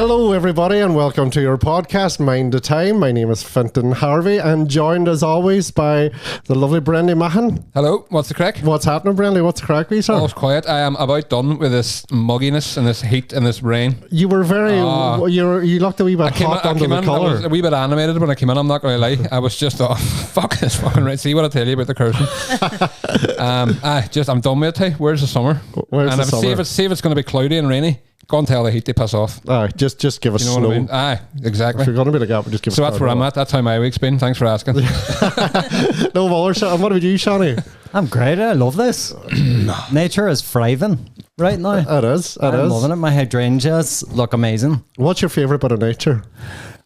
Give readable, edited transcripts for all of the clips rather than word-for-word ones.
Hello, everybody, and welcome to your podcast, Mind the Time. My name is Fintan Harvey, and joined as always by the lovely Brendy Mahan. Hello, what's the crack? What's happening, Brendy? What's the crack, wee sir? All's quiet. I am about done with this mugginess and this heat and this rain. You were very, you looked a wee bit hot under the colour. I was a wee bit animated when I came in, I'm not going to lie. I was just, fuck this fucking rain. See what I tell you about the cursing. I'm done with it. Where's the summer? Where's the summer? See if it's going to be cloudy and rainy. Go and tell the heat to piss off. Aye, just give us snow. What I mean? Aye, exactly. If you're going to be like that, just give us. So that's where I'm at. That's how my week's been. Thanks for asking. No bother, Sean. What about you, Shawnee? I'm great. I love this. Nature is thriving right now. It is. I'm loving it. My hydrangeas look amazing. What's your favourite bit of nature?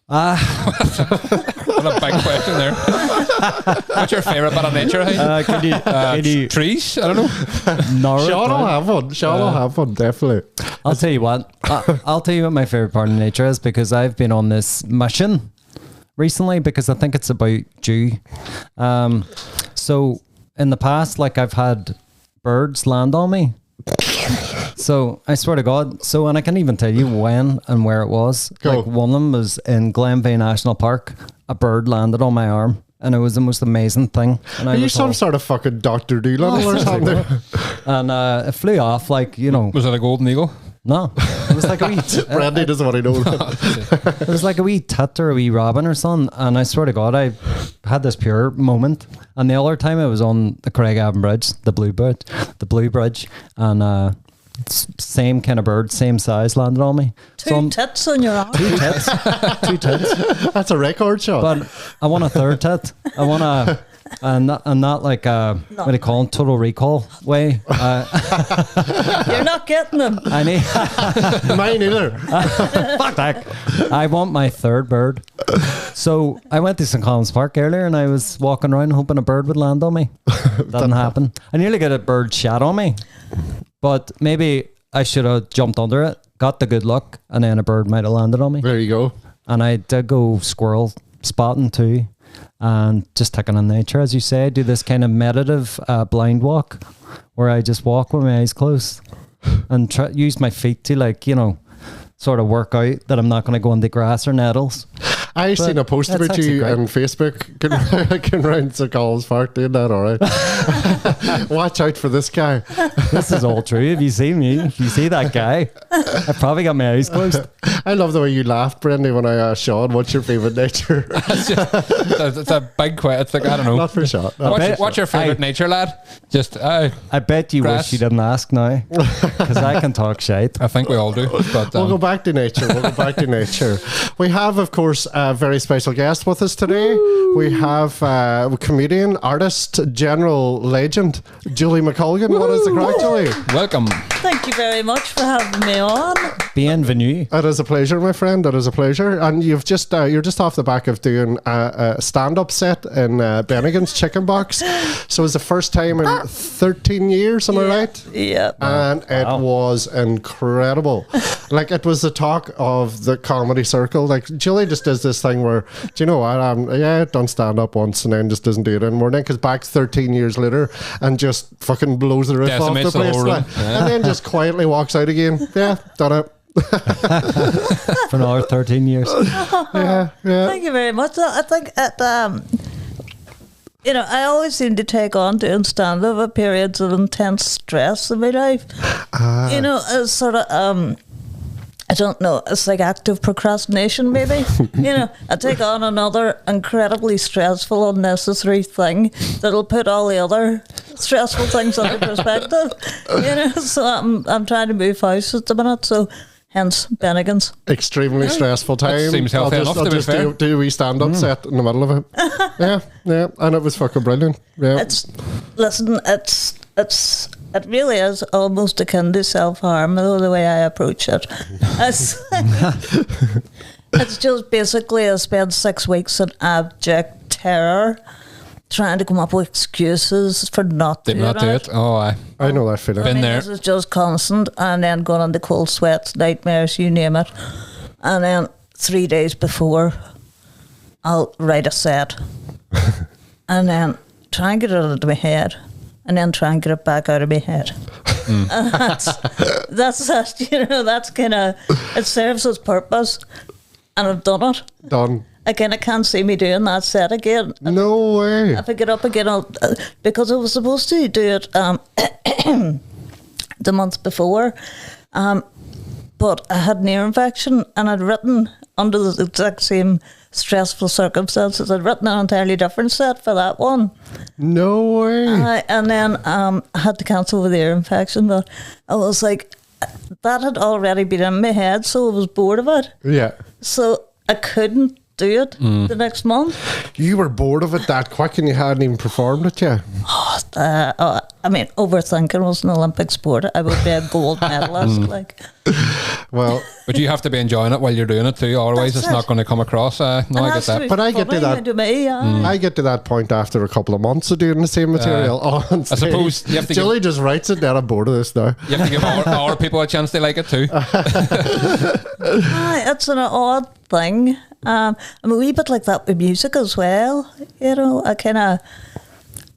What a big question there. What's your favourite bit of nature? Can you trees? I don't know. Sean will have one. Sean will have one, definitely. I'll tell you what. I'll tell you what my favourite part of nature is, because I've been on this mission recently because I think it's about you. So in the past, like, I've had birds land on me. So I swear to God. So, and I can't even tell you when and where it was. Go. Like, one of them was in Glenveigh National Park. A bird landed on my arm, and it was the most amazing thing. And Are you some sort of fucking Dr. Dolittle or something? And it flew off, like, you know. Was it a golden eagle? No, it was like a wee. Brandy doesn't want to know. It was like a wee tit or a wee robin or something. And I swear to God, I had this pure moment. And the other time, I was on the Craic Bridge, the Blue Bridge, and same kind of bird, same size, landed on me. Two tits on your arm. Two tits. That's a record shot. But I want a third tit. I want a. And not like what do you call it, Total Recall way. You're not getting them. I need Mine either. fuck that. I want my third bird. So I went to St. Colum's Park earlier, and I was walking around hoping a bird would land on me. Didn't happen. I nearly got a bird shot on me, but maybe I should have jumped under it, got the good luck, and then a bird might have landed on me. There you go. And I did go squirrel spotting too. And just taking in nature, as you say, do this kind of meditative blind walk where I just walk with my eyes closed and use my feet to, like, you know, sort of work out that I'm not going to go into grass or nettles. I seen a post about you on Facebook going around St. Colum's Park doing that, all right? Watch out for this guy. This is all true. If you see me, if you see that guy, I probably got my eyes closed. I love the way you laughed, Brendy, when I asked Sean, what's your favourite nature? It's a big question. It's like, I don't know. Not for Sean. What's your favourite nature, lad? Just, I bet you grass. wish you didn't ask now, because I can talk shite. I think we all do. But, we'll go back to nature. We have, of course, a very special guest with us today. Woo! We have comedian, artist, general legend, Julie McColgan. Woo! What is the crack, Julie? Welcome. Thank you very much for having me on. Bienvenue. It is a pleasure, my friend. It is a pleasure. And you're just off the back of doing a stand-up set in Bennigan's Chicken Box. So it's the first time in 13 years, am I right? Yeah. And it was incredible. Like, it was the talk of the comedy circle. Like, Julie just does this thing where, do you know what? I've done stand-up once and then just doesn't do it anymore. Then comes back 13 years later and just fucking blows the roof off the place. And then just quietly walks out again. Yeah, done it. For another 13 years. Yeah. Thank you very much. I think you know, I always seem to take on doing stand-up at periods of intense stress in my life. You know, it's sort of I don't know, it's like active procrastination, maybe. You know, I take on another incredibly stressful, unnecessary thing that'll put all the other stressful things into perspective. You know, so I'm trying to move house at the minute, so hence Bennigan's. Extremely stressful time. That seems healthy enough, to be fair. do a wee stand-up set in the middle of it. Yeah, and it was fucking brilliant. Yeah. It really is almost akin to self-harm, the way I approach it. It's just basically I spent 6 weeks in abject terror trying to come up with excuses for not doing it. Oh, I know that feeling. Been there. This is just constant, and then going on the cold sweats, nightmares, you name it. And then 3 days before, I'll write a set, and then try and get it out of my head, and then try and get it back out of my head. And that's that's kind of, it serves its purpose, and I've done it. Done. Again, I can't see me doing that set again. No way. If I get up again, because I was supposed to do it the month before, but I had an ear infection, and I'd written under the exact same stressful circumstances. I'd written an entirely different set for that one. No way. And then I had to cancel with the ear infection, but I was like, that had already been in my head, so I was bored of it. Yeah. So I couldn't do it the next month. You were bored of it that quick and you hadn't even performed it yet. I mean, overthinking was an Olympic sport. I would be a gold medalist. Like, Well, But you have to be enjoying it while you're doing it too, otherwise it's not going to come across. No, I get that. But I get to that. To me, I get to that point after a couple of months of doing the same material on stage. I suppose you have to Julie just writes it down. I'm bored of this now. You have to give our people a chance to like it too. It's an odd thing. I'm a wee bit like that with music as well. You know,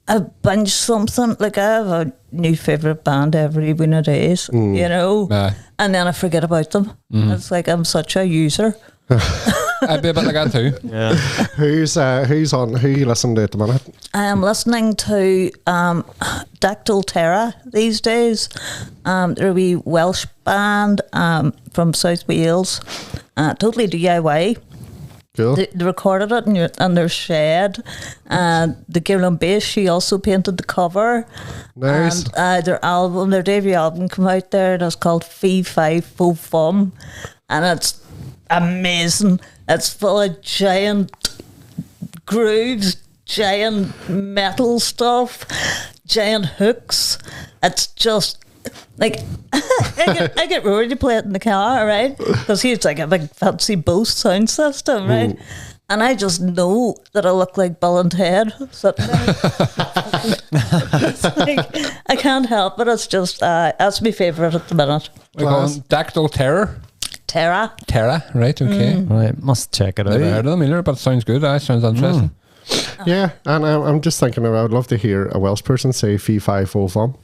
I binge something. Like, I have a new favourite band every one of days, you know, and then I forget about them. It's like I'm such a user. I'd be a bit like that too. Yeah. Who's on? Who you listen to at the minute? I am listening to Dactyl Terra these days. They're a wee Welsh band from South Wales, totally DIY. Cool. They recorded it in their shed. The girl on bass, she also painted the cover. Nice. And their debut album came out there, and it's called Fee Fi Fo Fum, and it's amazing. It's full of giant grooves, giant metal stuff, giant hooks. It's just like I get Rory to play it in the car, right? Because he's like a big fancy Bose sound system, right? And I just know that I look like Bill and Ted sitting there. It's like, I can't help it. It's just that's my favourite at the minute. We call them Dactyl Terror. Terra, Right? Okay. Right, must check it out. Never heard of them either, but it sounds good. Sounds interesting. Yeah, and I'm just thinking, I would love to hear a Welsh person say Fee Fi Fo Fum.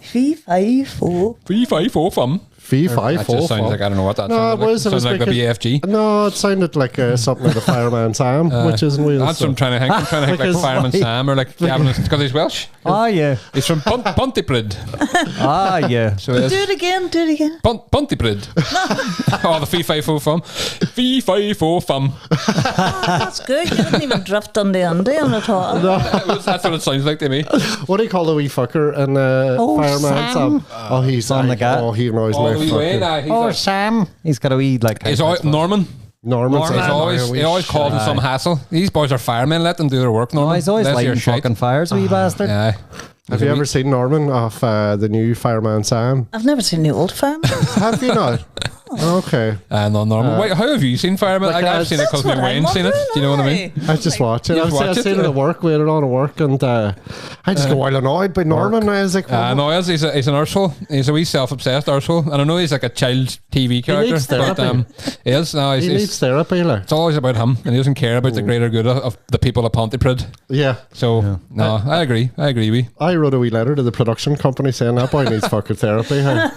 Fee Fi Fo. 3, 5, 4, fun. Fee Fi That Fo just sounds Fum. like, I don't know what that No, sounds it like. was. It was Sounds like the because- BFG. No, it sounded like something like the Fireman Sam, which isn't Wales. That's what I'm trying to think. I'm trying to think like Because- Fireman Sam or like Gavin, because he's Welsh. Ah, yeah. He's from Pontypridd. Ah, yeah. So it's Do it again. Pontypridd. Oh, the Fee Fi Fo Fum. Fee Fi Fo Fum. That's good. You didn't even drift on the Indian at all. That's what it sounds like to me. What do you call the wee fucker in Fireman Sam? Oh, he's on the guy. Oh, he annoys All my the way, fucker. nah, he's Oh, like- Sam. He's got a wee, like... He's always Norman. Norman's He's always causing some hassle. These boys are firemen. Let them do their work. Norman. Oh, he's always Less of your lighting shite. fucking fires, wee bastard. Yeah. Have you ever seen Norman off the new Fireman Sam? I've never seen the old film. Have you not? Okay. No, Norman. Wait, how have you seen Fireman? Like, I've seen it because That's my what I'm Wayne's seen it. Do you know what I mean? I just watch it. You I've watch seen it? it at work, waiting on at work, and I just go wild annoyed by Norman. I was like, No, he's an arsehole. He's a wee self-obsessed arsehole. And I know he's like a child TV character. needs But therapy. he is. No, he needs therapy. Like. it's always about him. And he doesn't care about the greater good of the people of Pontypridd. Yeah. So, no, I agree. I wrote a wee letter to the production company saying that boy needs fucking therapy. Hey.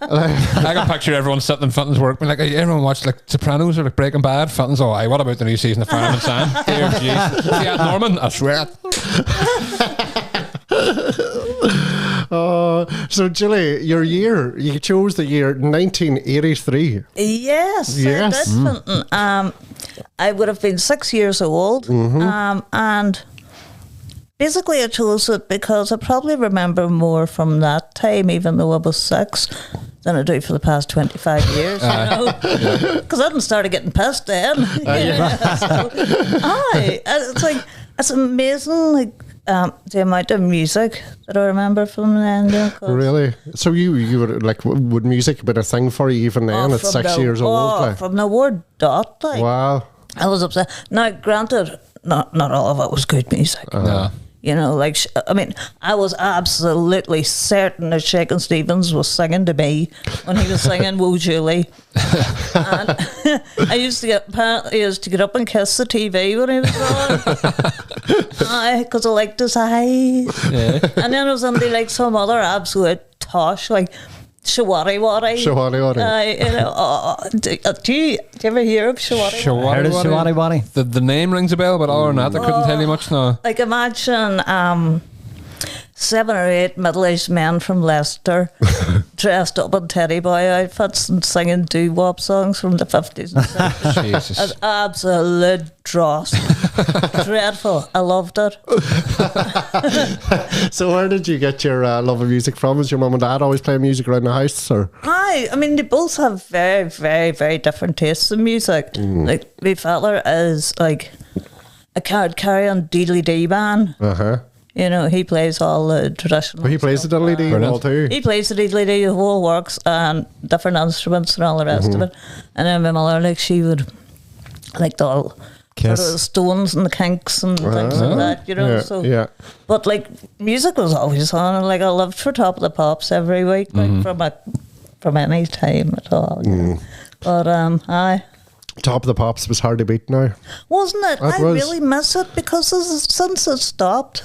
I can picture everyone sitting in Fenton's work being like, everyone watched like Sopranos or like Breaking Bad. Fenton's all, aye, what about the new season of Fireman Sam? Dear jeez. See that, Norman? I swear it. So Julie, you chose the year 1983. Yes, Yes. I did, Fenton. I would have been 6 years old, and basically I chose it because I probably remember more from that time, even though I was 6, than I do for the past 25 years, you know? Because I hadn't started getting pissed then. It's like, it's amazing, like, the amount of music that I remember from then. Really? So you were like, would music have been a thing for you even then at 6 years old? Like? From the word dot, like. Wow. I was upset. Now, granted, not all of it was good music. No. You know, like, I mean, I was absolutely certain that Shakin' Stevens was singing to me when he was singing Woo Julie. And I used to get up and kiss the TV when he was on. because I liked his eyes. Yeah. And then I was into like some other absolute tosh, like Shawari Wari. Shawari Wari. Do you ever hear of Shawari Wari? Heard of Shawari Wari? The name rings a bell, but other than that, I couldn't tell you much now. Like imagine 7 or 8 middle-aged men from Leicester dressed up in teddy boy outfits and singing doo-wop songs from the 50s and 60s. Jesus. It's absolute dross. Dreadful. I loved it. So where did you get your love of music from? Was your mum and dad always playing music around the house? Or? I mean, they both have very, very, very different tastes in music. Like, my father is like a card carrying deedly-dee man. Uh-huh. You know, he plays all the traditional But he plays the stuff. diddly-dee and all too. He plays the deedly-dee, the whole works, and different instruments and all the rest of it. And then my mother, like, she would like the sort Kiss. of the Stones and the Kinks and things like that, you know. Yeah, so, yeah. But like, music was always on, and like I lived for Top of the Pops every week, like from any time at all. You know. But aye. Top of the Pops was hard to beat now. Wasn't it? It I was. really miss it because since it stopped,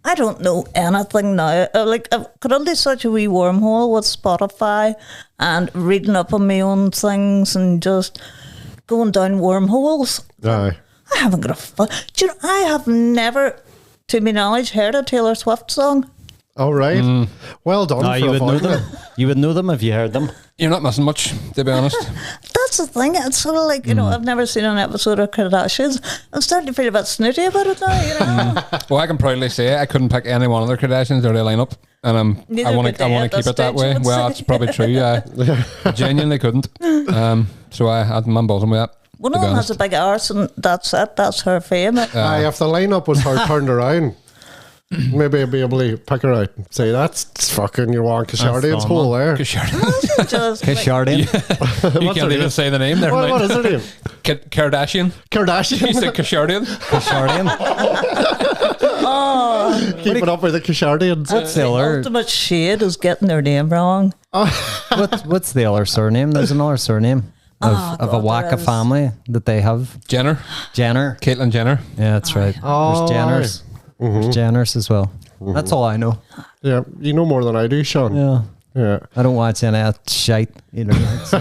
I don't know anything now. Like, I've got only such a wee wormhole with Spotify and reading up on my own things and just going down wormholes. Aye. I haven't got a do you know, I have never, to my knowledge, heard a Taylor Swift song. All right. Well done No, for you would know avoiding them. You would know them if you heard them. You're not missing much, to be honest. That's the thing. It's sort of like, you know, I've never seen an episode of Kardashians. I'm starting to feel a bit snooty about it now, you know. Well, I can proudly say I couldn't pick any one of their Kardashians or their lineup, and Neither I want could to they at keep this it that stage, way. I would Well, say. that's probably true. I genuinely couldn't. So I had my buzzing with that. One to of be them has honest. a big arse and that's it. That's her fame. Aye, if the lineup was her turned around, maybe I'd be able to pick her out and say, that's fucking your one Kashardian's normal. hole there. Just, Just like, Kishardian. you What's can't her even name? say the name there. What is her name? Kardashian. You Kardashian. said Kashardian. Kishardian. Keeping up with the Kashardians. What's the other? ultimate shade is getting their name wrong. What's the other surname? There's another surname of a God, Waka there is. family that they have. Jenner. Jenner. Caitlyn Jenner. Yeah, that's right. Oh, There's Jenners. There's Jenners as well. That's all I know. Yeah, you know more than I do, Sean. Yeah. Yeah. I don't watch any of that shite either. So.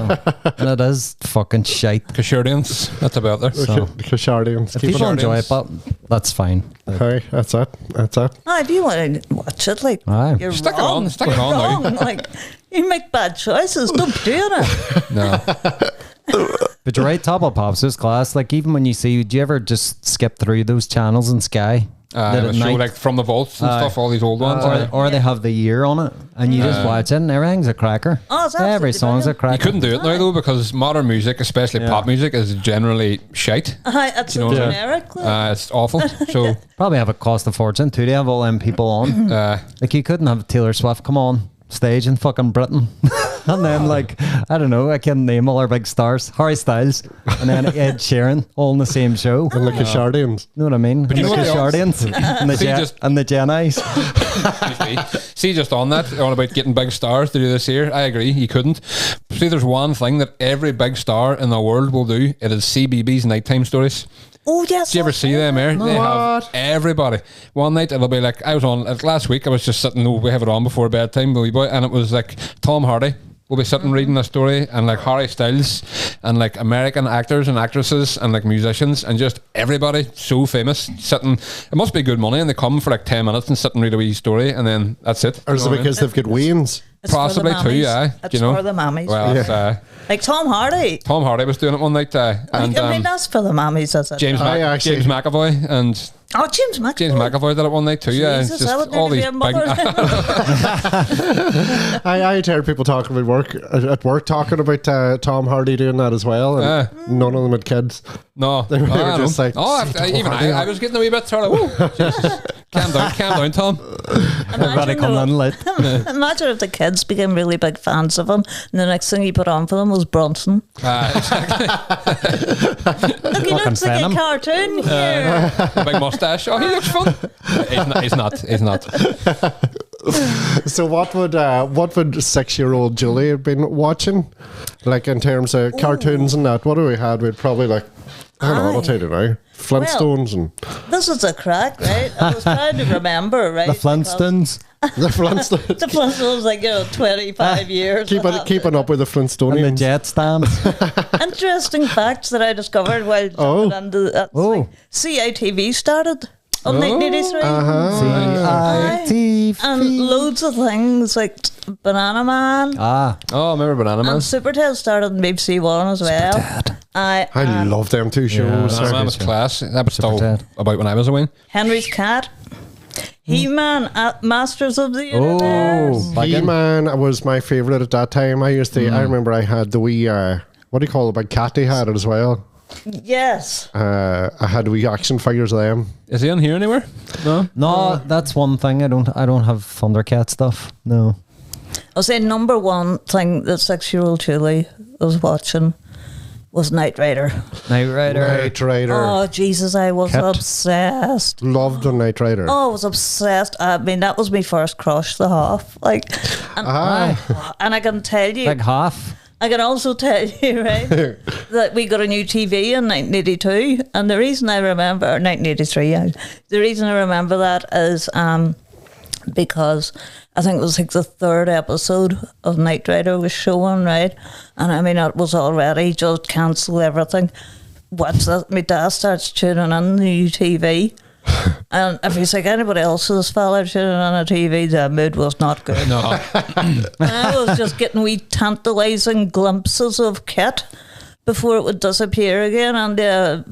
And it is fucking shite. Kashardians. That's about there. So. Kashardians. If Keep people it enjoy it, but that's fine. Hey, that's it. That's it. If you want to watch it, like, Aye. you're Stick it wrong. on, stick it You're on now. wrong. Like, you make bad choices. Don't do it. No. But you're right, Top of Pops is class. Like, even when you see, do you ever just skip through those channels in Sky? Late A at show night? like From the Vaults and stuff, all these old ones. Or they have the year on it, and you just watch it, and everything's a cracker. Oh, it's Every absolutely song's a brilliant. cracker. You couldn't do it now though because modern music, especially Yeah. pop music, is generally shite. It's You know what I mean? generic. Like. It's awful. So Probably have a cost of fortune too. They have all them people on. Like, you couldn't have Taylor Swift come on stage in fucking Britain, and then, like, I don't know, I can't name all our big stars, Harry Styles, and then Ed Sheeran, all in the same show. And the Kashardians. Know what I mean? But you And know the what else? Kashardians and the See, just- and the Jennies. See, just on that, on about getting big stars to do this here, I agree, you couldn't. See, there's one thing that every big star in the world will do. It is CBeebies nighttime stories. Oh, yes. Did you ever see them here? They have everybody. One night it'll be like, I was on, last week I was just sitting, we have it on before bedtime, the wee boy, and it was like Tom Hardy will be sitting reading a story, and like Harry Styles, and like American actors and actresses, and like musicians, and just everybody so famous sitting. It must be good money, and they come for like 10 minutes and sit and read a wee story, and then that's it. Or is it because they've got wains? It's for the Possibly too, mammies. yeah. It's You know? for the mammies. Well, it's, Like Tom Hardy. Tom Hardy was doing it one night, and I mean, that's for the mammies, is it? James actually- James McAvoy and Oh, James McAvoy. James McAvoy did it one night too. Yeah, it's Jesus, I would just all nearly these be a big. mother. I heard people talking about work at work talking about Tom Hardy doing that as well, and none of them had kids. No, They were I just know. like, even I was getting a wee bit sort of, whoa, Jesus. calm down, Tom. Everybody Imagine, coming in late. imagine if the kids became really big fans of him, and the next thing he put on for them was Bronson. Exactly. Look, he looks like a Venom. cartoon here. A big mustache. Oh, he looks fun. He's not. So what would 6-year-old Julie have been watching, like in terms of cartoons and that? What do we had? We'd probably like I don't know, I'll tell you now. Flintstones and This is a crack, right? I was trying to remember, right? The Flintstones. the Flintstones. The Flintstones, like, 25 years. Keeping up with the And the Flintstonians. jet stamps. Interesting facts that I discovered while jumping into that. Oh. CITV started on 1983. C-I-T-V. And loads of things like Banana Man Ah. Oh, I remember Banana Man. and Super Ted started on BBC One as well. I love them two shows. Banana Man was class. That was still Ted. about when I was away. Henry's Cat. He-Man at Masters of the Universe. Oh, He-Man was my favourite at that time. I remember I had the wee, what do you call it, big cat they had it as well. Yes. I had the wee action figures of them. Is he on here anywhere? No. No, that's one thing. I don't have Thundercat stuff. No. I'll say number one thing that 6-year-old Julie was watching was Knight Rider. Knight Rider. Knight Rider. Oh, Jesus, I was Kit. obsessed. Loved the Knight Rider. Oh, I was obsessed. I mean, that was my first crush, the half. Like, and, and I can tell you, Big half. I can also tell you, right, that we got a new TV in 1982, and the reason I remember, or 1983, the reason I remember that is because I think it was like the third episode of Knight Rider was showing, right, and I mean, it was already just cancel everything. What's that? My dad starts tuning in the new TV. And if he's like anybody else's fella tuning on a TV, the mood was not good. No. And I was just getting wee tantalising glimpses of Kit before it would disappear again, and the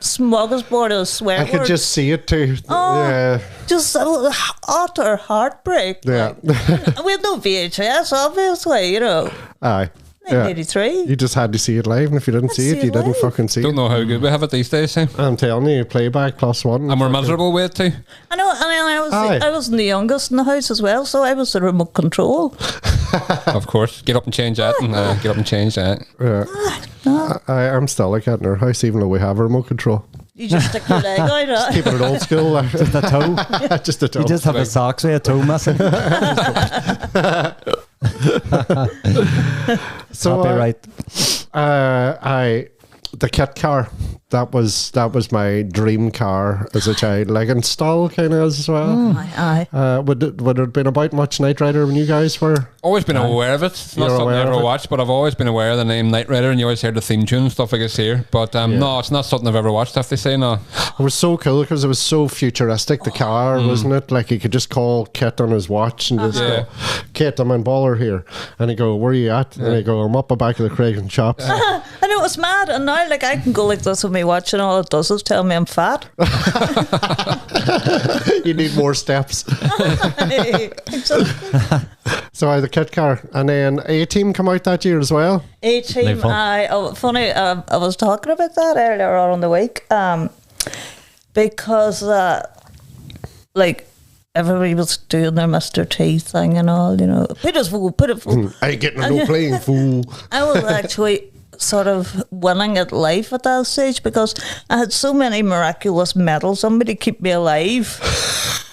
smorgasbord of swear I could words. just see it too. Oh. Yeah. Just utter heartbreak. Yeah. We had no VHS, obviously, Aye. Yeah. 1983. You just had to see it live, and if you didn't see it, you didn't fucking see Don't it. know how good we have it these days, Sam. I'm telling you, playback +1. And we're miserable with it too. I know, and Aye. I was the youngest in the house as well, so I was the remote control. Of course. Get up and change that, and get up and change that. Yeah. I'm still like that in our house, even though we have a remote control. You just stick your leg out. Keeping it old school. Just a toe. Just a toe. You just have a socks with a toe missing. So Copyright. the Kit car, that was my dream car as a child, like, and still kind of as well. Aye. Would it have been about much Knight Rider when you guys were? Always been aware of it. It's not You're something I aware of ever it? watched, but I've always been aware of the name Knight Rider, and you always hear the theme tune and stuff like it's here. But no, it's not something I've ever watched, have to say, no. It was so cool because it was so futuristic, the car, wasn't it? Like, he could just call Kit on his watch and just go, Kit, I'm in Baller here. And he'd go, where are you at? And he'd go, I'm up the back of the Craic and shops. I know, it's mad. And now, like, I can go like this with me watch, and all it does is tell me I'm fat. You need more steps. Exactly. So I had the Kit car. And then A-Team come out that year as well. A-Team, funny, I was talking about that earlier on in the week, because, like, everybody was doing their Mr. T thing and all, Put it full. I ain't getting no playing fool. I was actually sort of winning at life at that stage because I had so many miraculous medals. Somebody keep me alive.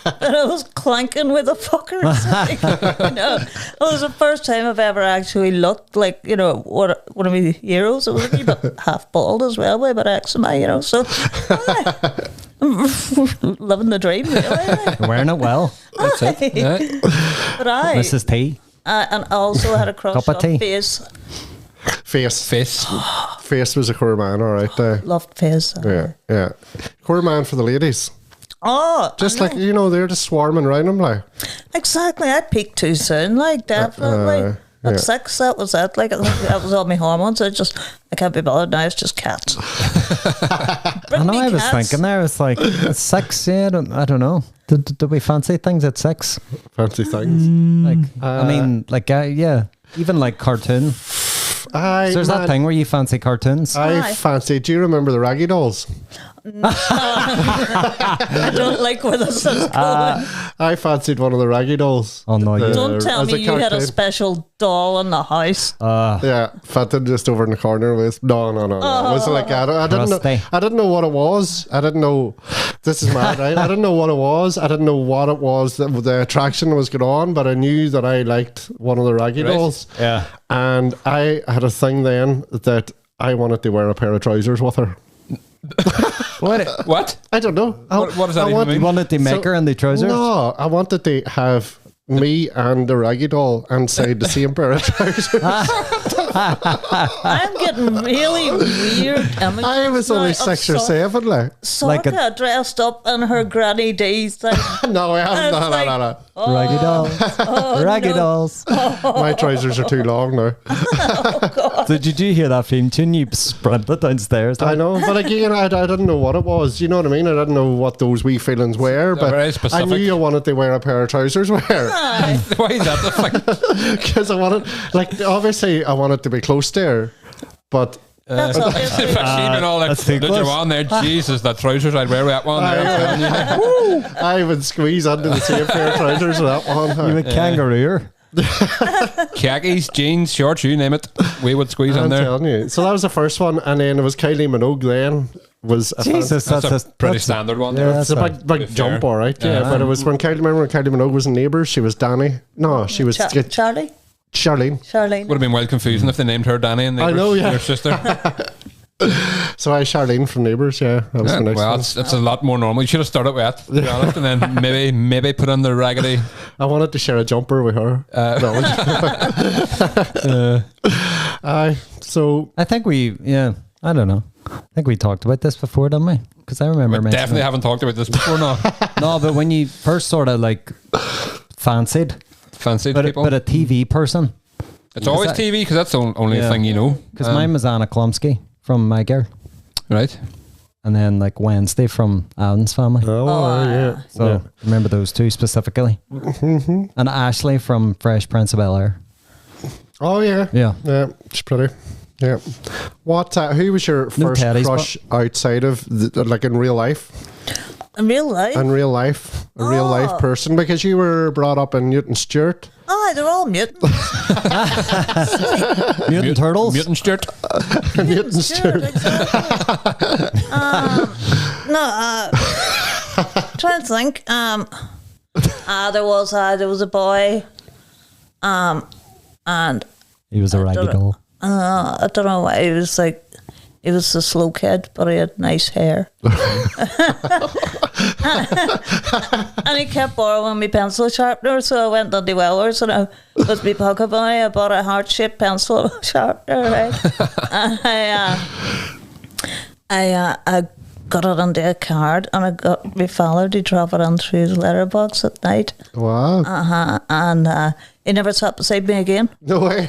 And I was clanking with the fuckers. It was the first time I've ever actually looked like, one of my heroes. It was a wee bit half bald as well, with a bit of eczema, so living the dream, really. Wearing it well. That's it. Yeah. But Mrs. T. and I also had a crush Cup of tea. on Face. Face was a core man, all right. Loved Face. Yeah. Core man for the ladies. Oh, Just like, they're just swarming around him, like. Exactly. I peaked too soon, like, definitely. At 6, that was it. Like, that was all my hormones. I can't be bothered now. It's just cats. I know. I was thinking there. It's like at 6. Yeah, I don't know. Did we fancy things at 6? Fancy things. Like, I mean, like, yeah, even like cartoon. So there's that thing where you fancy cartoons. I fancy. Do you remember the Raggy Dolls? I don't like where this is going. I fancied one of the Raggy Dolls. Oh no! Don't tell as me you had a cartoon. special doll in the house. Yeah, Fenton just over in the corner with no. It was like I didn't know. Rusty. I didn't know what it was. I didn't know. This is mad, right? I didn't know what it was. I didn't know what it was that the attraction was going on, but I knew that I liked one of the Raggy Dolls. Yeah. And I had a thing then that I wanted to wear a pair of trousers with her. What? I don't know. What does that even mean? You wanted the maker and the trousers? No, I wanted to have me and the Raggy Doll inside the same pair of trousers. I'm getting really weird images. I was now only of 6 or 7, like. Sorka dressed up in her granny days. Like, No, I haven't. It's like- No. Raggy Dolls. Raggy Dolls. My trousers are too long now. So did you hear that theme tune? You sprinted downstairs. I know, but again, I didn't know what it was. You know what I mean? I didn't know what those wee feelings were, but very I specific. knew you wanted to wear a pair of trousers. Why Why is that the thing? Because I wanted, like, obviously, I wanted to be close to her, but. that's obviously If I seen it all like, that's too did close. you on there? Jesus, that trousers I'd wear that one there. I would squeeze under the same pair of trousers with that one. You a kangaroo. Khakis, jeans, shorts, you name it. We would squeeze I'm in there. telling you. So that was the first one, and then it was Kylie Minogue. Then was a Jesus, That's a pretty standard one. Yeah, there. It's a big fair. jump, all right. Yeah, but it was when remember when Kylie Minogue was in Neighbours. She was Danny. No, she was Charlie. Charlene. Would have been well confusing if they named her Danny and I know, yeah. your sister. So I Charlene from Neighbours. Yeah, that was the next Well, one. it's a lot more normal. You should have started with that, to be honest, and then maybe put on the raggedy. I wanted to share a jumper with her. Aye. So I think I don't know. I think we talked about this before, didn't we? Because I remember We mentioning definitely it. haven't talked about this before now. No, but when you first sort of like fancied, Fancied but people. a TV person, It's always that- TV because that's the only Yeah. thing you know. because mine was Anna Klumsky from My Girl, Right. and then like Wednesday from Alan's Family. yeah. So remember those two specifically, and Ashley from Fresh Prince of Bel-Air. Oh yeah. Yeah. Yeah, she's pretty. Yeah. What? Who was your No first teddies, crush outside of like in real life? In real life? In real life, a real life person, because you were brought up in Newton Stewart. Oh, they're all mutants. Mutant Turtles. Mutant Stewart. Newton Sure, Stewart. exactly. Trying to think. There was a boy, and He was a raggy doll. I don't know why he was a slow kid, but he had nice hair. And he kept borrowing me pencil sharpener, so I went on the Wellers and I was my pocket money. I bought a heart-shaped pencil sharpener, right? And I got it onto a card, and I got my father to drop it on through his letterbox at night. Wow. And he never sat beside me again. No way.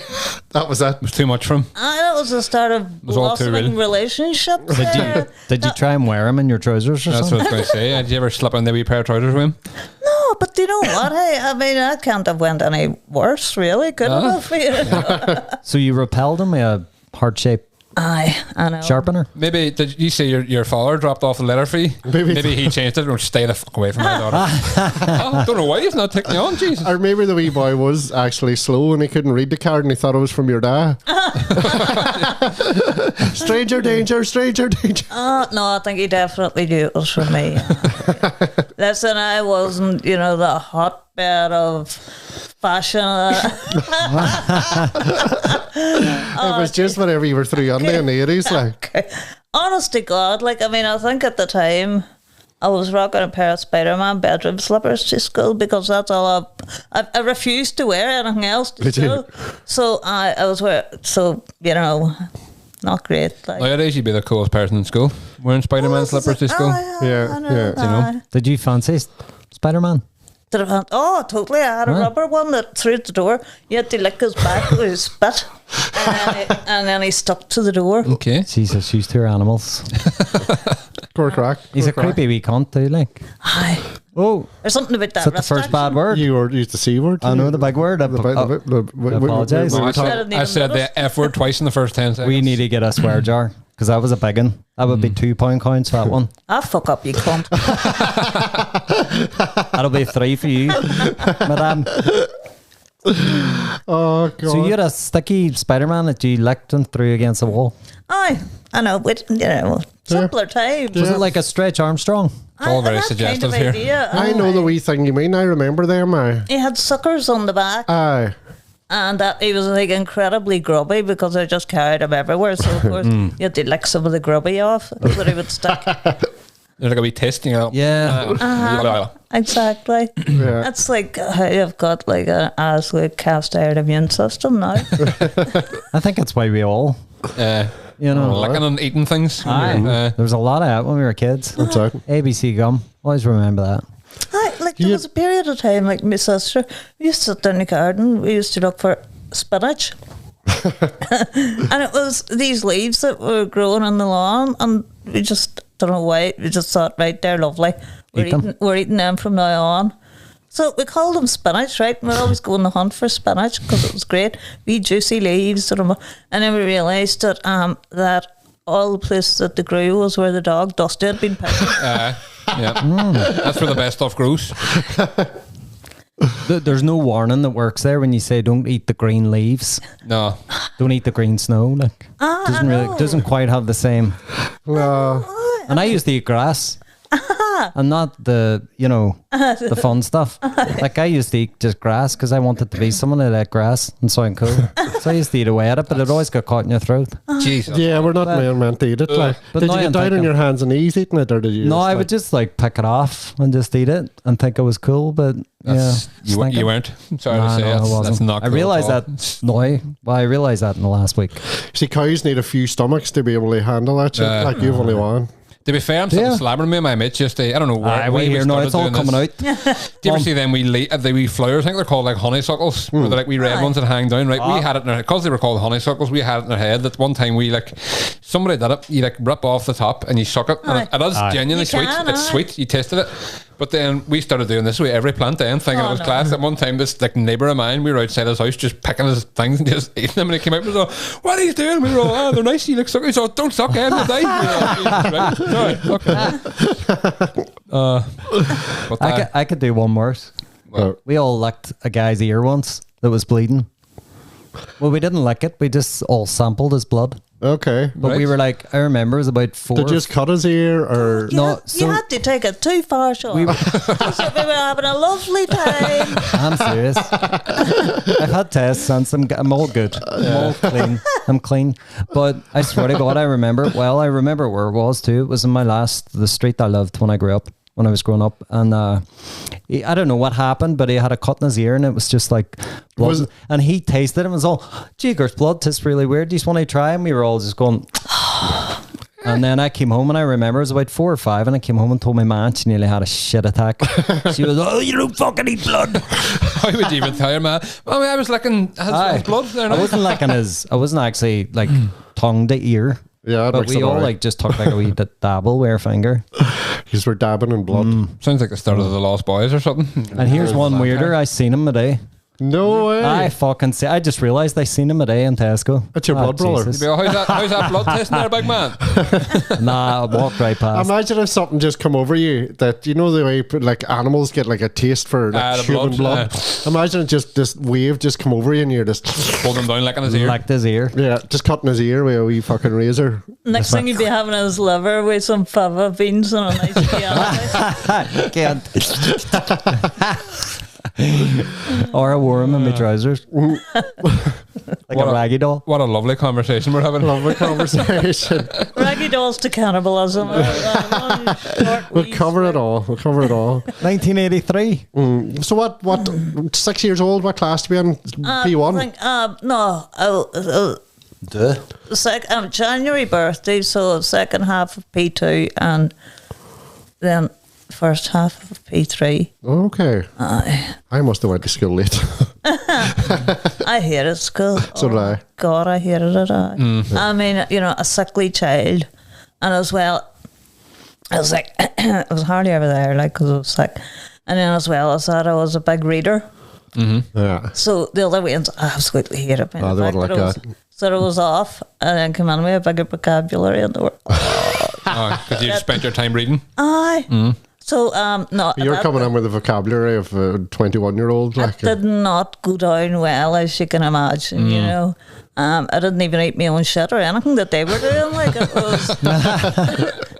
That was it. It was too much for him. That was the start of was all too blossoming real. relationships. Did you try and wear them in your trousers or That's something? what I was going to say. Did you ever slip on the wee pair of trousers with him? No, but you know what? Hey, I mean, I can't have went any worse, really. Could have. You know? So you repelled him with a heart-shaped Aye, I know. sharpener? Maybe, did you say your father dropped off the letter for you? Maybe he changed it or stay the fuck away from my daughter. Oh, don't know why he's not taking you on, Jesus. Or maybe the wee boy was actually slow and he couldn't read the card and he thought it was from your dad. Stranger danger, stranger danger. No, I think he definitely knew it was from me. Listen, I wasn't, the hotbed of fashion. It was just whenever you were 300 in the 80s, like. Honest to God, I think at the time I was rocking a pair of Spider-Man bedroom slippers to school because that's all I refused to wear anything else to Did you? school. So I was wearing, not great. Like. Nowadays, you'd be the coolest person in school wearing Spider-Man slippers to school. Yeah, yeah. You know? Did you fancy Spider-Man? Oh, totally. I had a rubber one that through the door. You had to lick his back with his spit. And then he stuck to the door. Okay. Jesus, used to animals. Poor crack. He's a creepy wee cunt too, like. Aye. Oh, There's something about that. is that the wrist first action. bad word? You used the C word. I know the big word. I apologise. No, I I didn't said even notice. the F word twice in the first 10 seconds. We need to get a swear jar because that was a big one. That would be £2 coins for that one. Ah, fuck up, you cunt. That'll be 3 for you, madam. Oh, God. So you had a sticky Spider-Man that you licked and threw against the wall. Aye, I know. Simpler times. Was it like a Stretch Armstrong? It's all very That suggestive kind of here. idea. I know the wee thing you mean. I remember them. He had suckers on the back. Aye. And he was like incredibly grubby because I just carried him everywhere. So of course you had to lick some of the grubby off that he would stick. There's like a wee testing out. Yeah. Exactly. Yeah. That's like how you've got like an absolute cast iron immune system now. I think that's why we all, you know, Licking and eating things. Aye. There was a lot of that when we were kids. That's right. ABC gum. Always remember that. There was a period of time, like my sister, we used to sit down in the garden, we used to look for spinach. And it was these leaves that were growing on the lawn, and we just, don't know why, we just thought, right, they're lovely. We're eating them from now on. So we called them spinach, right? And we're always going to hunt for spinach because it was great. Wee juicy leaves. And then we realised that that all the places that they grew was where the dog Dusty had been picking. That's where the best stuff grows. There's no warning that works there when you say don't eat the green leaves. No. Don't eat the green snow. Like doesn't quite have the same. And I used to eat grass. And not the, you know, the fun stuff. Like I used to eat just grass because I wanted to be someone that ate grass and sound cool. So I used to eat away at it, but it always got caught in your throat. Jesus. Yeah, we're not meant to eat it. Like, But did you now get I'm down on thinking- your hands and knees eating it, or did you? No, just, I would just like pick it off and just eat it and think it was cool, but You weren't. I'm sorry to say. I wasn't. That's not cool I realised at all. that. No, I realised that in the last week. See, cows need a few stomachs to be able to handle that shit. Like you've only one. To be fair, I'm still slabbering me and my mates yesterday. I don't know why we hear now started it's all doing coming this. out. Do you ever see them the wee flowers? I think they're called like honeysuckles. Where they're like wee red ones that hang down. Right, we had it in our, because they were called honeysuckles. We had it in our head that one time we like somebody did it. You like rip off the top and you suck it, and it is genuinely You sweet. can, It's sweet. You tasted it. But then we started doing this with every plant then, thinking it was class. At one time, this like neighbour of mine, we were outside his house just picking his things and just eating them, and he came out and was like, "What are you doing?" We were all, "Oh, they're nice. You look sucky." So don't suck, Ed. You'll die. Right, sorry. Okay. But I could do one worse. We all licked a guy's ear once that was bleeding. Well, we didn't lick it. We just all sampled his blood. Okay. But we were like, I remember it was about 4. Did you just cut his ear, or You had to take it too far, Sean. We were having a lovely time. I'm serious. I've had tests since. I'm all good. I'm all clean. I'm clean. But I swear to God, I remember it well. I remember where it was too. It was in the street I lived when I grew up, when I was growing up. And I don't know what happened, but he had a cut in his ear and it was just like blood. And he tasted it and was all, "Jigger's blood tastes really weird. Do you just want to try?" And we were all just going... And then I came home and I remember it was about 4 or 5 and I came home and told my man she nearly had a shit attack. She was, "Oh, you don't fucking eat blood." how would you even tell your man? Well, I was licking his blood there. I wasn't licking I wasn't actually like tongue to ear. Yeah, but we all like just took like a wee dabble with our finger. Because we're dabbing in blood. Sounds like the start of the Lost Boys or something. And here's one weirder. I seen him today. No way. I just realised I seen him today in Tesco. That's your blood brother. Jesus. How's that blood tasting there, big man? Nah, I walked right past. Imagine if something just come over you that, you know, the way like animals get like a taste for like human blood. Imagine it just this wave just come over you and you're just hold him down, licking his ear. Licked his ear. Yeah, just cutting his ear with a wee fucking razor. Next thing you'd be having his liver with some fava beans and a nice piano. Can't. Or I wore him in my trousers. Like a raggy doll. What a lovely conversation we're having. Lovely conversation. Raggy Dolls to cannibalism. We'll cover it all. 1983. So what 6 years old, what class to be in? P1? January birthday, so second half of P2 and then first half of P3. Okay. I must have went to school late. I hated school. So did I. God, I hated it. I mean, you know, a sickly child. And as well, I was like, I was hardly ever there, like, because I was sick. And then as well as that, I was a big reader. Mm-hmm. Yeah. So the other ones I absolutely hated. They weren't like that. So it was off, and then come in with a bigger vocabulary, and they were. Because you spent your time reading. Aye. So no. You're coming in with the vocabulary of a 21-year-old. It did not go down well, as you can imagine. You know, I didn't even eat my own shit or anything that they were doing. Like it was.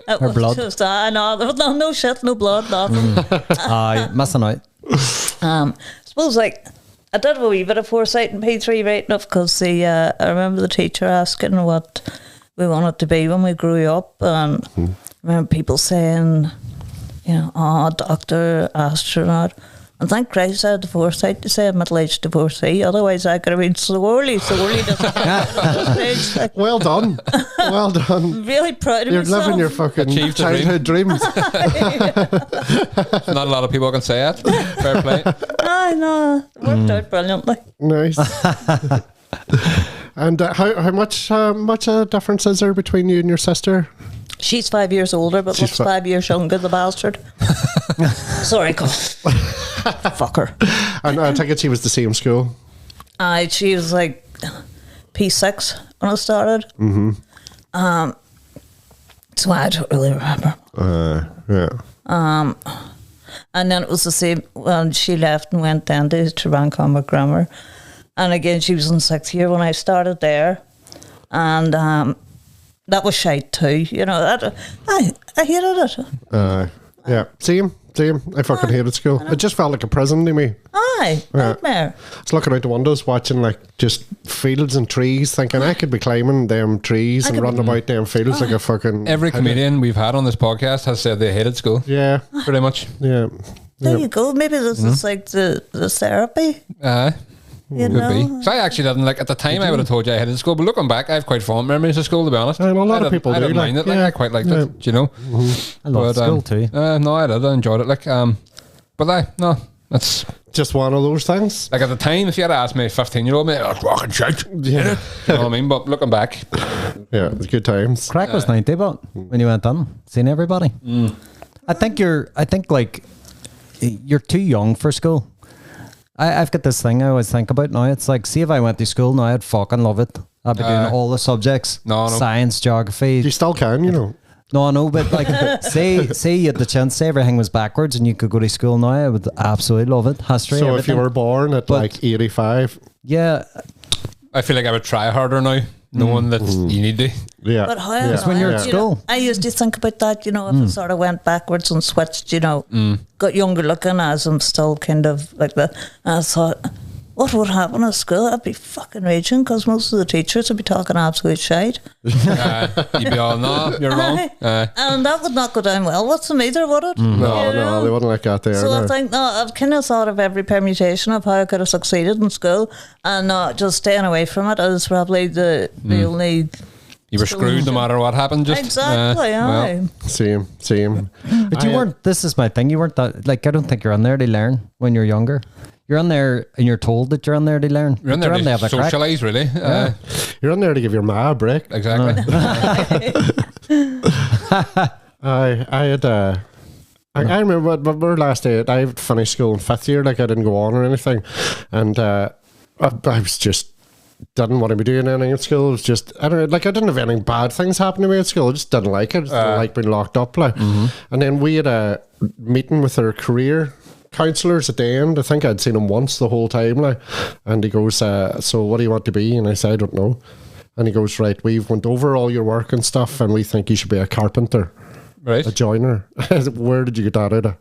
It was blood. just no, there was no shit, no blood, nothing. Aye, missing out. Suppose like I did have a wee bit of foresight in P3 right enough because I remember the teacher asking what we wanted to be when we grew up, and I remember people saying, doctor, astronaut. And thank Christ I had the foresight to say a middle-aged divorcee. Otherwise, I could have been sorely disappointed. Well done. Well done. Really proud of You're myself. living your fucking Achieved a childhood dreams. Not a lot of people can say it. Fair play. I know. Worked out brilliantly. Nice. And how much difference is there between you and your sister? She's 5 years older, but looks 5 years younger, the bastard. Sorry, Cole. Fucker. And I take it she was the same school. She was like P6 when I started. Mm-hmm. So I don't really remember. Yeah. And then it was the same when she left and went then to Rancomer Grammar. And again, she was in 6th year when I started there. And that was shite too. I hated it. Yeah. Same. I fucking hated school. It just felt like a prison to me. Aye, nightmare. It's looking out the windows, watching like just fields and trees, thinking I could be climbing them trees and running about them fields like a fucking. Every comedian we've had on this podcast has said they hated school. Yeah, pretty much. Yeah. There you go. Maybe this is like the therapy. Could be. So I actually didn't like at the time. I would have told you I hated school, but looking back, I have quite fond memories of school. To be honest, and a lot of people I do. didn't mind it. Like, I quite liked it. Do you know? I love school too. No, I did. I enjoyed it. But that's just one of those things. Like at the time, if you had asked me, 15-year-old me, I was fucking shit. Yeah, you know what I mean. But looking back, yeah, it was good times. Craic was 90, but when you went on, seeing everybody. I think you're too young for school. I've got this thing I always think about now. It's like, see if I went to school now, I'd fucking love it. I'd be doing all the subjects. No. Science, geography. You still can, No, but like, say you had the chance, say everything was backwards and you could go to school now, I would absolutely love it. History, So everything. if you were born at like 85. Yeah. I feel like I would try harder now, knowing that you need to. Yeah. But how? It's when you're at school. I used to think about that, if I sort of went backwards and switched, got younger looking as I'm still kind of like that. And I thought, what would happen at school? I'd be fucking raging because most of the teachers would be talking absolute shite. You'd be all, no, you're wrong. And that would not go down well with them either, would it? No, they wouldn't like that there. So I think, I've kind of thought of every permutation of how I could have succeeded in school, and just staying away from it is probably the only... You were screwed no matter what happened. Just exactly. Well. Same. But you weren't. This is my thing. You weren't that. Like, I don't think you're on there to learn when you're younger. You're on there and you're told that you're on there to learn. You're on there to socialise, really. Yeah. You're on there to give your ma a break. Exactly. I remember my last day. I finished school in 5th year. Like I didn't go on or anything, and I was just. Didn't want to be doing anything at school. It was just, I don't know, like I didn't have any bad things happen to me at school. I just didn't like it. I just didn't like being locked up. Like. And then we had a meeting with our career counsellors at the end. I think I'd seen him once the whole time. Like, and he goes, so what do you want to be? And I said, I don't know. And he goes, right, we've went over all your work and stuff and we think you should be a carpenter. Right. A joiner. Where did you get that out of?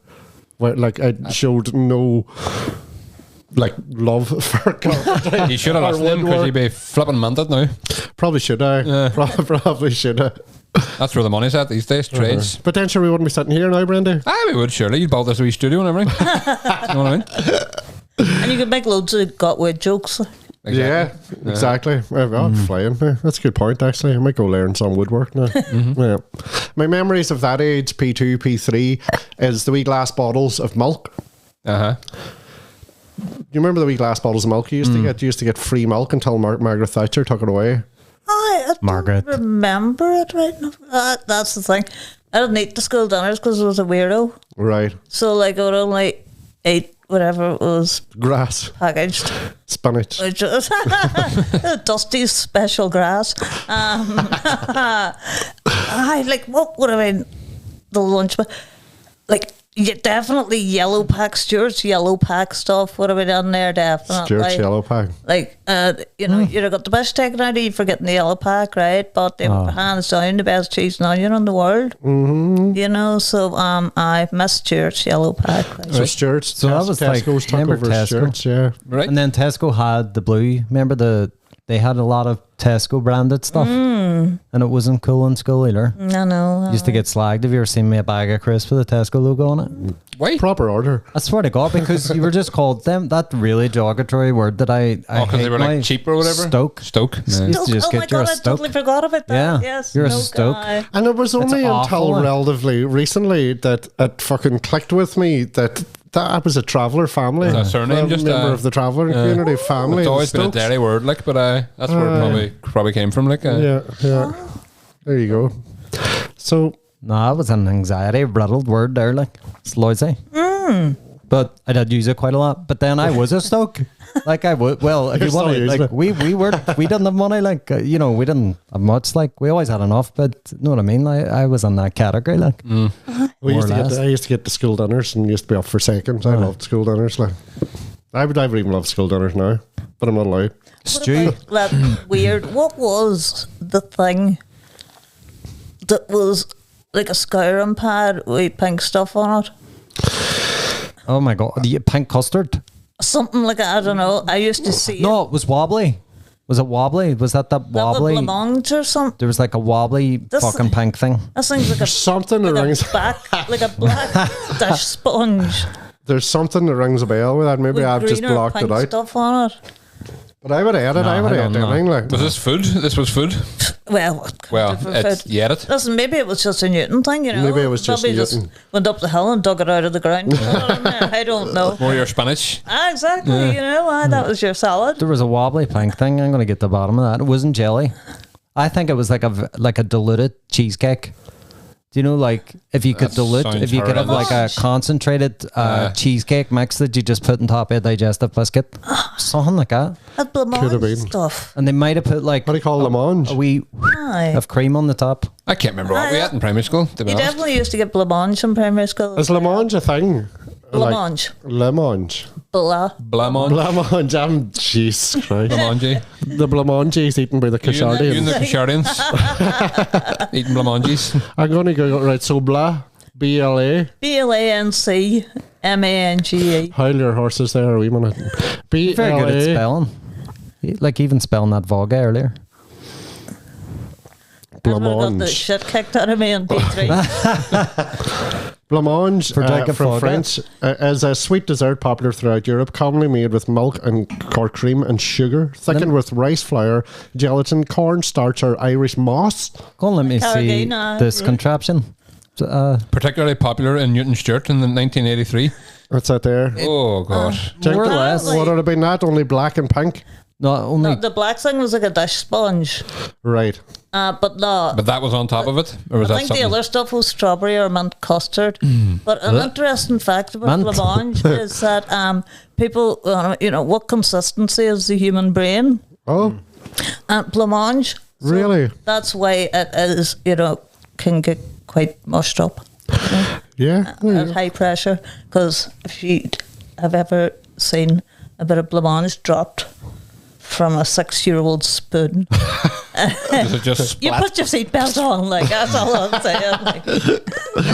Like I showed no... like love for carpentry. You should have listened to him because you'd be flipping minted now. Probably should I. Yeah. Probably should I. That's where the money's at these days, trades. But then sure we wouldn't be sitting here now, Brendan. We would, surely. You'd build this wee studio and everything. You know what I mean? And you could make loads of Gotwood jokes. Exactly. Yeah, exactly. Flying. That's a good point, actually. I might go learn some woodwork now. Yeah. My memories of that age, P2, P3, is the wee glass bottles of milk. You remember the wee glass bottles of milk you used to get? You used to get free milk until Margaret Thatcher took it away. I don't remember it right now. That's the thing. I didn't eat the school dinners because I was a weirdo. Right. So like I would only eat whatever it was. Grass. Packaged. Spinach. Dusty's special grass. I like, what would have been the lunch? Like Yeah, definitely yellow pack. Stuart's yellow pack stuff would have been on there, definitely. Stuart's yellow pack. Like, you know, you'd have got the best taken out of you for getting the yellow pack, right? But they were hands down the best cheese and onion in the world. Mm-hmm. You know, so I missed Stuart's yellow pack. Like. So Stuart's, So that was Tesco's took over Tesco? Stuart's, yeah. Right. And then Tesco had the blue. Remember they had a lot of Tesco branded stuff, and it wasn't cool in school either. I know. Used to get slagged. Have you ever seen me a bag of crisps with a Tesco logo on it? Why? Proper order. I swear to God, because you were just called them that really derogatory word that I Oh, because they were like cheap or whatever? Stoke. Stoke. You used to just oh get my you're God, a I Stoke. totally forgot about that. Yeah, Yes, you're a no Stoke. guy. And it was only awful, until like. relatively recently that it fucking clicked with me that was a traveller family. It's a surname, just member of the traveller community family. It's always been a Stokes. dairy word, like, but that's where it probably came from, like. Yeah. There you go. So No, it was an anxiety-riddled word there, like. It's lousy. But I did use it quite a lot. But then I was a Stoke. Like I would, well, if You're you still want to, using like it. we didn't have money, like you know, we didn't have much, like we always had enough, but you know what I mean? Like, I was in that category, like I used less. to get the school dinners and used to be up for seconds. I loved school dinners. Like I would even love school dinners now, but I'm not allowed. stew. That weird. What was the thing that was like a scouring pad with pink stuff on it? Oh my God, the pink custard. Something like that, I don't know. I used to see No, it was wobbly. Was it wobbly? Was that wobbly? blancmange or something. There was like a wobbly This- fucking pink thing. That thing's like a Something that like rings. like a black dish sponge. There's something that rings a bell with that. Maybe with I've just green or blocked it pink out. stuff on it. But I would add it. No, I would I add don't know. anything. Like Was this food? This was food? Well, It's yet it. listen, maybe it was just a Newton thing, you know. Maybe it was just Probably Newton. went up the hill and dug it out of the ground. I don't know. More your spinach. Exactly, you know, that was your salad. There was a wobbly pink thing. I'm gonna get the bottom of that. It wasn't jelly. I think it was like a diluted cheesecake. Do you know, like if you could That dilute, sounds if you could have like a horrendous. concentrated cheesecake mix that you just put on top of a digestive biscuit, something like that. That Could have been. blancmange stuff. And they might have put like what do you call blancmange? a wee Aye. of cream on the top. I can't remember what we had in primary school, to be You honest. definitely used to get blancmange in primary school. Is blancmange a thing? Blancmange. Blancmange. Blah. Blamon. Blancmange. Jesus Christ. Blamongy. The blancmange is eaten by the You and Cashardians. the Cashardians. Eating blamongies. I'm going to go right. So blah. BLA. BLANCMANGE. Howl your horses there a wee minute. Very good at BLA. spelling. Like even spelling that Volga earlier. I got the Blancmange. shit kicked out of me in P3. Blancmange For drinking from Volga. French is a sweet dessert popular throughout Europe, commonly made with milk and or cream and sugar, thickened with rice flour, gelatin, corn starch, or Irish moss. Go on, let me see Carragena, this yeah. contraption. Particularly popular in Newton Stewart in the 1983. That's it there. Oh, God. More or less. What would have been that? Only black and pink? Not only The black thing was like a dish sponge. Right. But no. But that was on top of it? Or was I that think the something? other stuff was strawberry or mint custard. But an interesting fact about Mint. blancmange is that people, you know, what consistency is the human brain? Oh, Blancmange. really? That's why it is, you know, can get quite mushed up Yeah. at high pressure. Because if you have ever seen a bit of blancmange dropped from a 6-year-old spoon, Is it just you put your seatbelt on, like, that's all I'm saying. Like,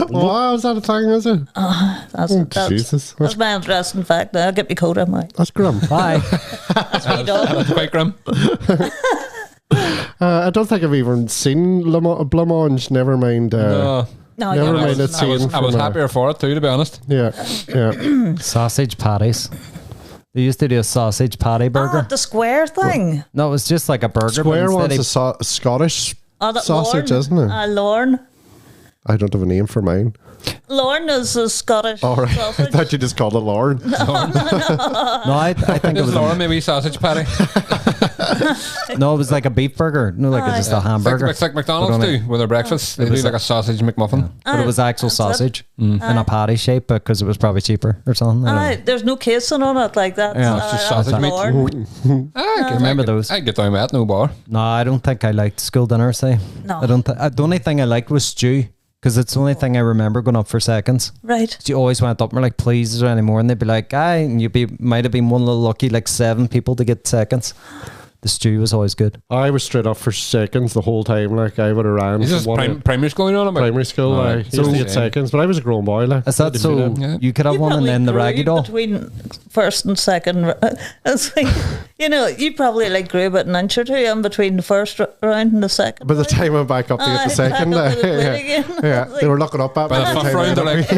Wow, is that a thing, is it? that's Jesus. that's my interesting fact. I'll get my coat on, my That's grim. bye. that's me done. quite grim? I don't think I've even seen blancmange, never mind. No. No, Never you mind, wasn't. let's see. I was happier for it too, to be honest. Yeah, yeah. Sausage patties. They used to do a sausage patty burger. The square thing. No, it was just like a burger. Square but one's instead a Scottish That sausage, Lorne. isn't it? Lorne. I don't have a name for mine. Lorne is a Scottish All right. I sausage. thought you just called it Lord. no, I think it Is was Laura maybe sausage patty? no, it was like a beef burger. No, like it's just a hamburger. It's like McDonald's But only- do with their breakfast. They do was like a sausage McMuffin. But it was actual That's it. sausage in a patty shape because it was probably cheaper or something. I don't know. There's no casing on it like that. Yeah, it's just sausage meat. Lorne. Remember those? I get down with that, no bar. No, I don't think I liked school dinner. Say, No. I don't. The only thing I liked was stew. Because it's the only thing I remember going up for seconds. Right. So you always went up and we're like, please, is there any more? And they'd be like, aye, and might have been one little lucky, like 7 people to get seconds. The stew was always good. I was straight up for seconds the whole time. Like I would have ran. Is this primary school going on about? Primary school. I used to get seconds, but I was a grown boy. Like, Is that so? You could have one and then the Raggy Doll? Between first and second. It's like, you probably like grew about an inch or two in between the first round and the second. By the time I'm back up to get the second, they were looking up at me. By the fifth round, they're like,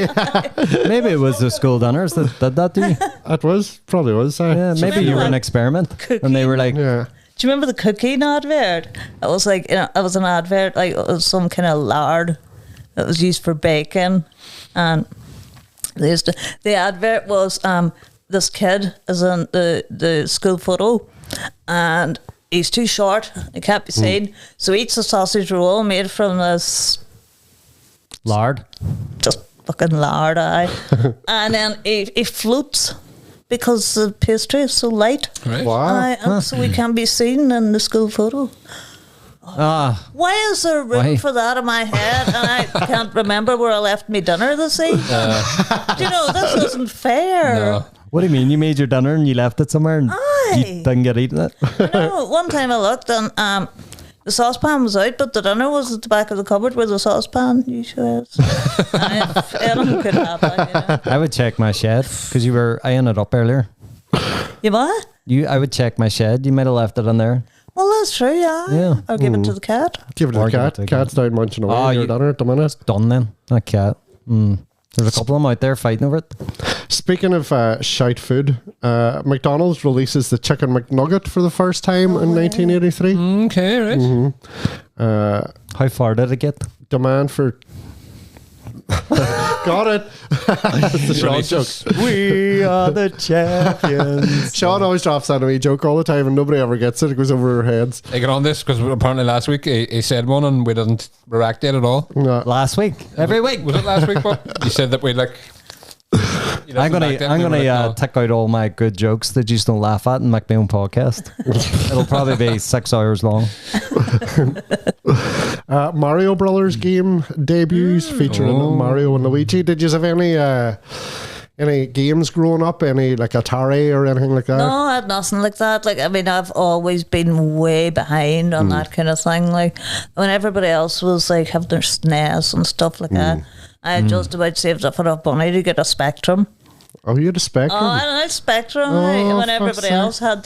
maybe it was the school dinners that did that to you. It probably was. Yeah, maybe you were an experiment. And they were like, yeah. Do you remember the cooking advert? It was like, it was an advert, like it was some kind of lard that was used for baking. And the advert was this kid is in the school photo and he's too short, he can't be seen. So he eats a sausage roll made from this lard. Just fucking lard, aye. And then he floats. Because the pastry is so light. Right. Wow. And so we can be seen in the school photo. Why is there room for that in my head? And I can't remember where I left my dinner this evening. This isn't fair. No. What do you mean? You made your dinner and you left it somewhere and you didn't get eaten it? One time I looked and the saucepan was out, but the dinner was at the back of the cupboard where the saucepan usually is. Anything could happen, I would check my shed because I ended up earlier. You what? I would check my shed. You might have left it in there. Well, that's true, yeah. Or give it to the cat. Give it to the cat. Cat's down munching away your dinner at the minute. Done then. That cat. There's a couple of them out there fighting over it. Speaking of shite food, McDonald's releases the Chicken McNugget for the first time in 1983. Okay, right. Mm-hmm. How far did it get? Demand for... Got it. That's the Sean joke. We are the champions. Sean always drops that wee joke all the time and nobody ever gets it. It goes over our heads. I got on this because apparently last week he said one and we didn't react it at all. No. Last week? Every week? Was it last week, Bob? You said that we like... I'm gonna tick out all my good jokes that you just don't laugh at and make my own podcast. It'll probably be 6 hours long. Mario Brothers game debuts featuring Mario and Luigi. Did you have any games growing up? Any like Atari or anything like that? No, I had nothing like that. Like, I mean, I've always been way behind on that kind of thing. Like, when everybody else was like having their SNES and stuff like that, I had just about saved up enough money to get a Spectrum. Oh, you had a Spectrum? Oh, I had a Spectrum. When everybody else had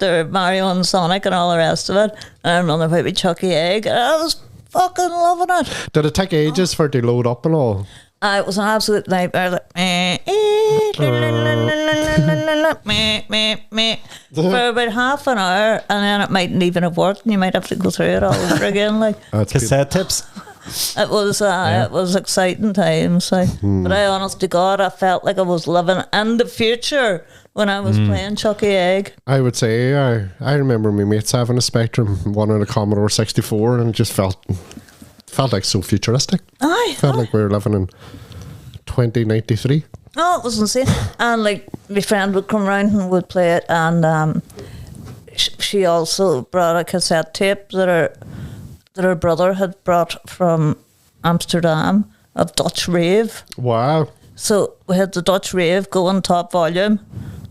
their Mario and Sonic and all the rest of it, and I'm running about with Chucky Egg, and I was fucking loving it. Did it take ages for it to load up and all? It was an absolute nightmare. For about half an hour, and then it mightn't even have worked, and you might have to go through it all over again. Like cassette tips. It was exciting times. But I honest to God, I felt like I was living in the future when I was playing Chucky Egg. I would say I remember my mates having a Spectrum, one on a Commodore 64, and it just felt like so futuristic. Felt like we were living in 2093. Oh, it was insane. And like my friend would come round and would play it, and she also brought a cassette tape that her brother had brought from Amsterdam of Dutch Rave. Wow. So we had the Dutch Rave going top volume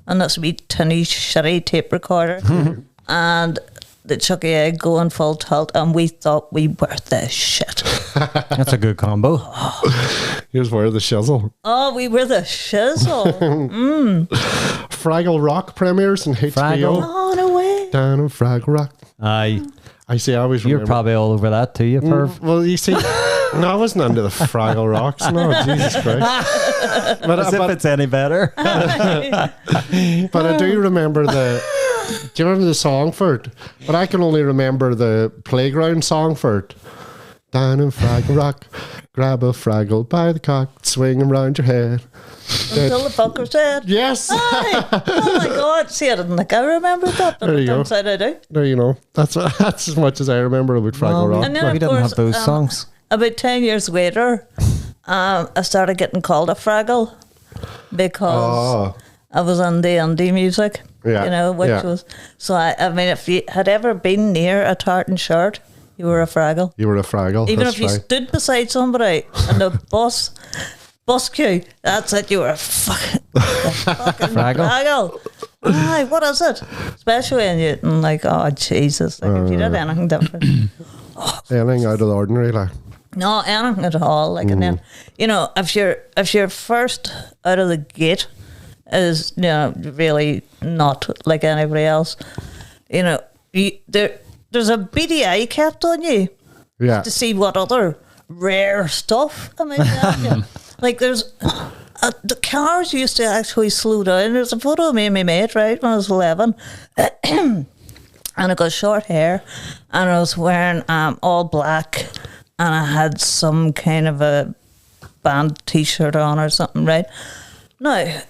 and this wee tinny shitty tape recorder and the Chucky Egg going full tilt, and we thought we were the shit. That's a good combo. Here's where the shizzle. Oh, we were the shizzle. Fraggle Rock premieres in HBO. Fraggle. Oh, no way. Down in Fraggle Rock. Aye. I see. I always remember. You're probably all over that too, you perv. Well, you see, no, I wasn't into the Fraggle Rocks. No, Jesus Christ. As if it's any better. But I do remember do you remember the song for it? But I can only remember the playground song for it. Down in Fraggle Rock, grab a Fraggle by the cock, swing him round your head. Until the fucker's dead. Yes. Aye. Oh my God. See, I didn't think I remembered that, but it turns out I do. There you know. That's as much as I remember about Fraggle Rock. And then, we didn't have those songs. About 10 years later, I started getting called a Fraggle because I was on the indie music, which was... So, I mean, if you had ever been near a tartan shirt, You were a Fraggle. You were a Fraggle. Even that's if you right. stood beside somebody in the bus queue, that's it. You were a fucking Fraggle. Aye, what is it? Especially when you're like, oh Jesus, like if you did anything different. Anything out of the ordinary, like. No, anything at all. Like, and then, you know, if you're first out of the gate is, you know, really not like anybody else. You know, there's a beady eye kept on you. Yeah. To see what other rare stuff. I mean, like there's the cars used to actually slow down. There's a photo of me and my mate, right, when I was 11. And I got short hair and I was wearing all black and I had some kind of a band t-shirt on or something, right? Now,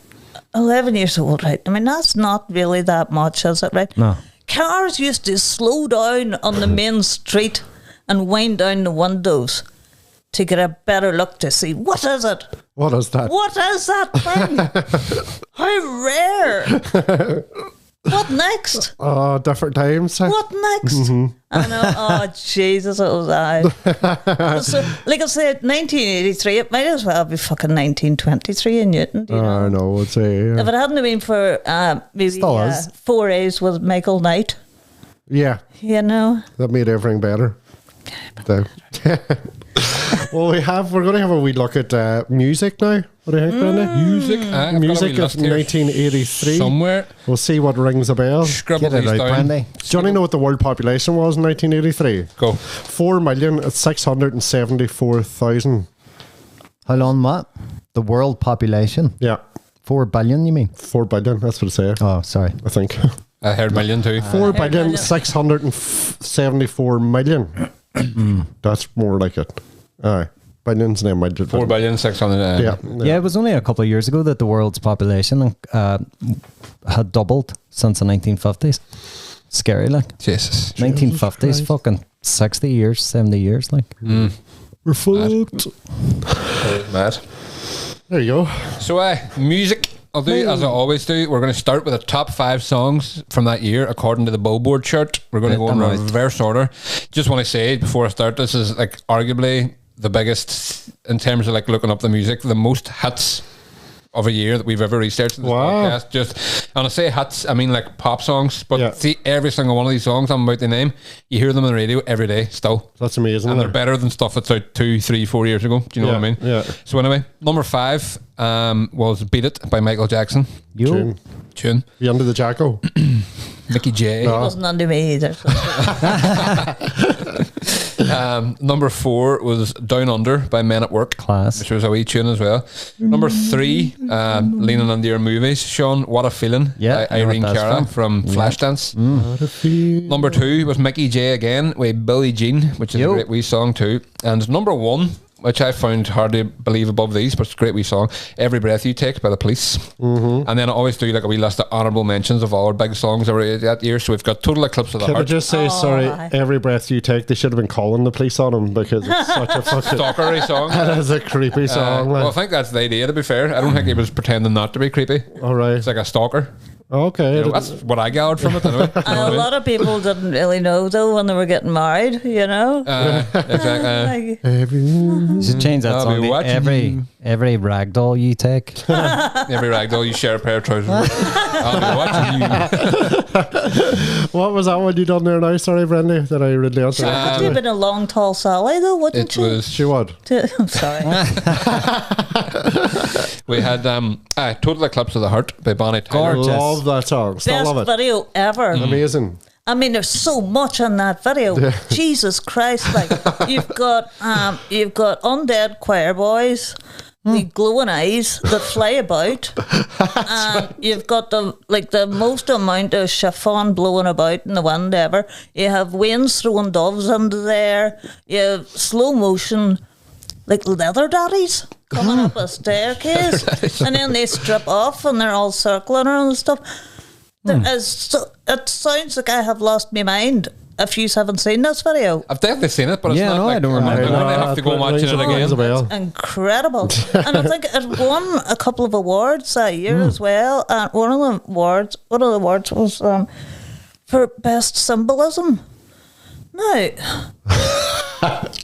11 years old, right? I mean, that's not really that much, is it, right? No. Cars used to slow down on the main street and wind down the windows to get a better look to see, what is it? What is that? What is that thing? How rare. What next? Oh, different times. What next? I know. Oh, Jesus, it was I. So, like I said, 1983, it might as well be fucking 1923 in Newton. Do you know? I know, I'd say. If Yeah. it hadn't been for maybe 4 A's with Michael Knight, Yeah, you know. that made everything better. So- well, we're going to have a wee look at music now. What do you think, Brenda? Music. I've got a Music wee of list here 1983. somewhere. We'll see what rings a bell. Scribble Get it these out, down. Brandy. Do you want to know what the world population was in 1983? Go. 4,674,000. How long, Matt? The world population? Yeah, 4 billion, you mean? 4 billion. That's what it says. Oh, sorry. I think. I heard million too. 4,674,000,000. That's more like it. Aye. Billions and million. 4,600,000,000. Yeah. Yeah, it was only a couple of years ago that the world's population had doubled since the 1950s. Scary, like. Jesus. 1950s, fucking 60 years, 70 years, like. We're fucked. Mad. There you go. So, music. I'll do as I always do. We're going to start with the top 5 songs from that year according to the Billboard chart. We're going to go in reverse order. Just want to say before I start, this is like arguably the biggest in terms of like looking up the music, the most hits of a year that we've ever researched in this podcast. Just, and I say hits, I mean like pop songs, but see every single one of these songs I'm about to name, you hear them on the radio every day still. That's amazing. And they're better than stuff that's out 2, 3, 4 years ago. Do you know what I mean? Yeah. So anyway, number 5 was Beat It by Michael Jackson. Tune. You under the Jacko? Mickey J. It wasn't under me either. Number 4 was Down Under by Men at Work. Class. Which was a wee tune as well. Number 3, leaning into your movies, Sean, What a Feeling Yeah, by Irene Cara from Flashdance. Number 2 was Mickey J again with Billie Jean, which is a great wee song too. And number 1, which I found hard to believe above these, but it's a great wee song, Every Breath You Take by The Police. And then I always do like a wee list of honourable mentions of all our big songs over that year. So we've got Total Eclipse of the Can I Heart. just say, sorry, Every Breath You Take, they should have been calling the police on him because it's such a fucking... Stalkery song. That is a creepy song. Well, I think that's the idea, to be fair. I don't think he was pretending not to be creepy. All right. It's like a stalker. Okay. You know, that's what I gathered from it anyway. And a lot of people didn't really know though when they were getting married, you know. Exactly. You should change that I'll song be to watching every rag doll you take. Every ragdoll, you share a pair of trousers. I'll be watching you. What was that one you done there now? Sorry, Brendan, that I read the answer. Would you have been a long, tall Sally though, wouldn't It you? was. She would. I'm sorry. We had Total Eclipse of the Heart by Bonnie Tyler. Gorgeous. Love that song. Still Best love it. video ever. Amazing. I mean, there's so much in that video. Jesus Christ! Like you've got undead choir boys with glowing eyes that fly about, and you've got the most amount of chiffon blowing about in the wind ever. You have winds throwing doves into there. You have slow motion, like leather daddies coming up a staircase, and then they strip off and they're all circling around and stuff. It sounds like I have lost my mind if you haven't seen this video. I've definitely seen it, but it's not I like don't remember. I really have to go watching it again. Well. Incredible. And I think it won a couple of awards that year as well. And one of the awards was for best symbolism. No.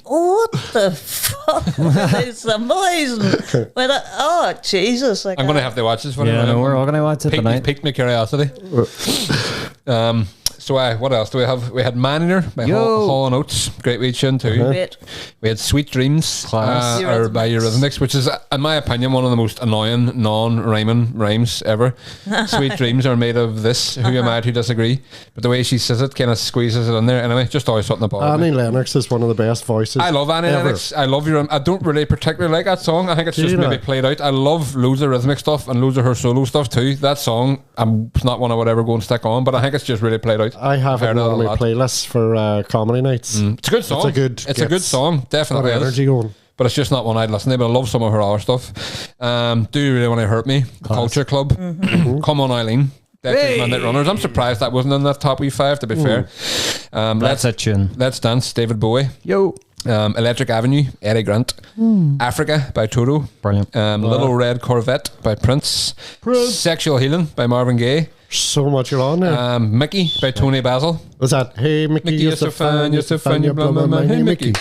What the fuck are they symbolising? Oh, Jesus. I'm going to have to watch this one. Yeah, no, we're all going to watch it tonight. Piqued my curiosity. So what else do we have? We had Man Eater by Hall & Oates. Great wee tune too. Great. We had Sweet Dreams Class. or by Eurythmics, which is, in my opinion, one of the most annoying non-rhyming rhymes ever. Sweet Dreams are made of this. Who am I to disagree? But the way she says it kind of squeezes it in there. Anyway, just always something about Annie Lennox is one of the best voices. I love Annie Lennox. I love I don't really particularly like that song. I think it's just maybe played out. I love loads of rhythmic stuff and loads of her solo stuff too. That song, it's not one I would ever go and stick on, but I think it's just really played out. I have it on my playlist for comedy nights. It's a good song. It's a good song. Definitely energy going. But it's just not one I'd listen to. But I love some of her other stuff. Do You Really Want to Hurt Me? Culture Club. Come On Eileen. Midnight Runners. I'm surprised that wasn't in that top wee 5, to be fair. That's a tune. Let's Dance, David Bowie. Yo. Electric Avenue, Eddie Grant. Africa by Toto. Brilliant. Little Red Corvette by Prince. Sexual Healing by Marvin Gaye. So much on there. Mickey by Tony Basil. Was that Hey Mickey, you're so fine, you blow my mind. Hey Mickey.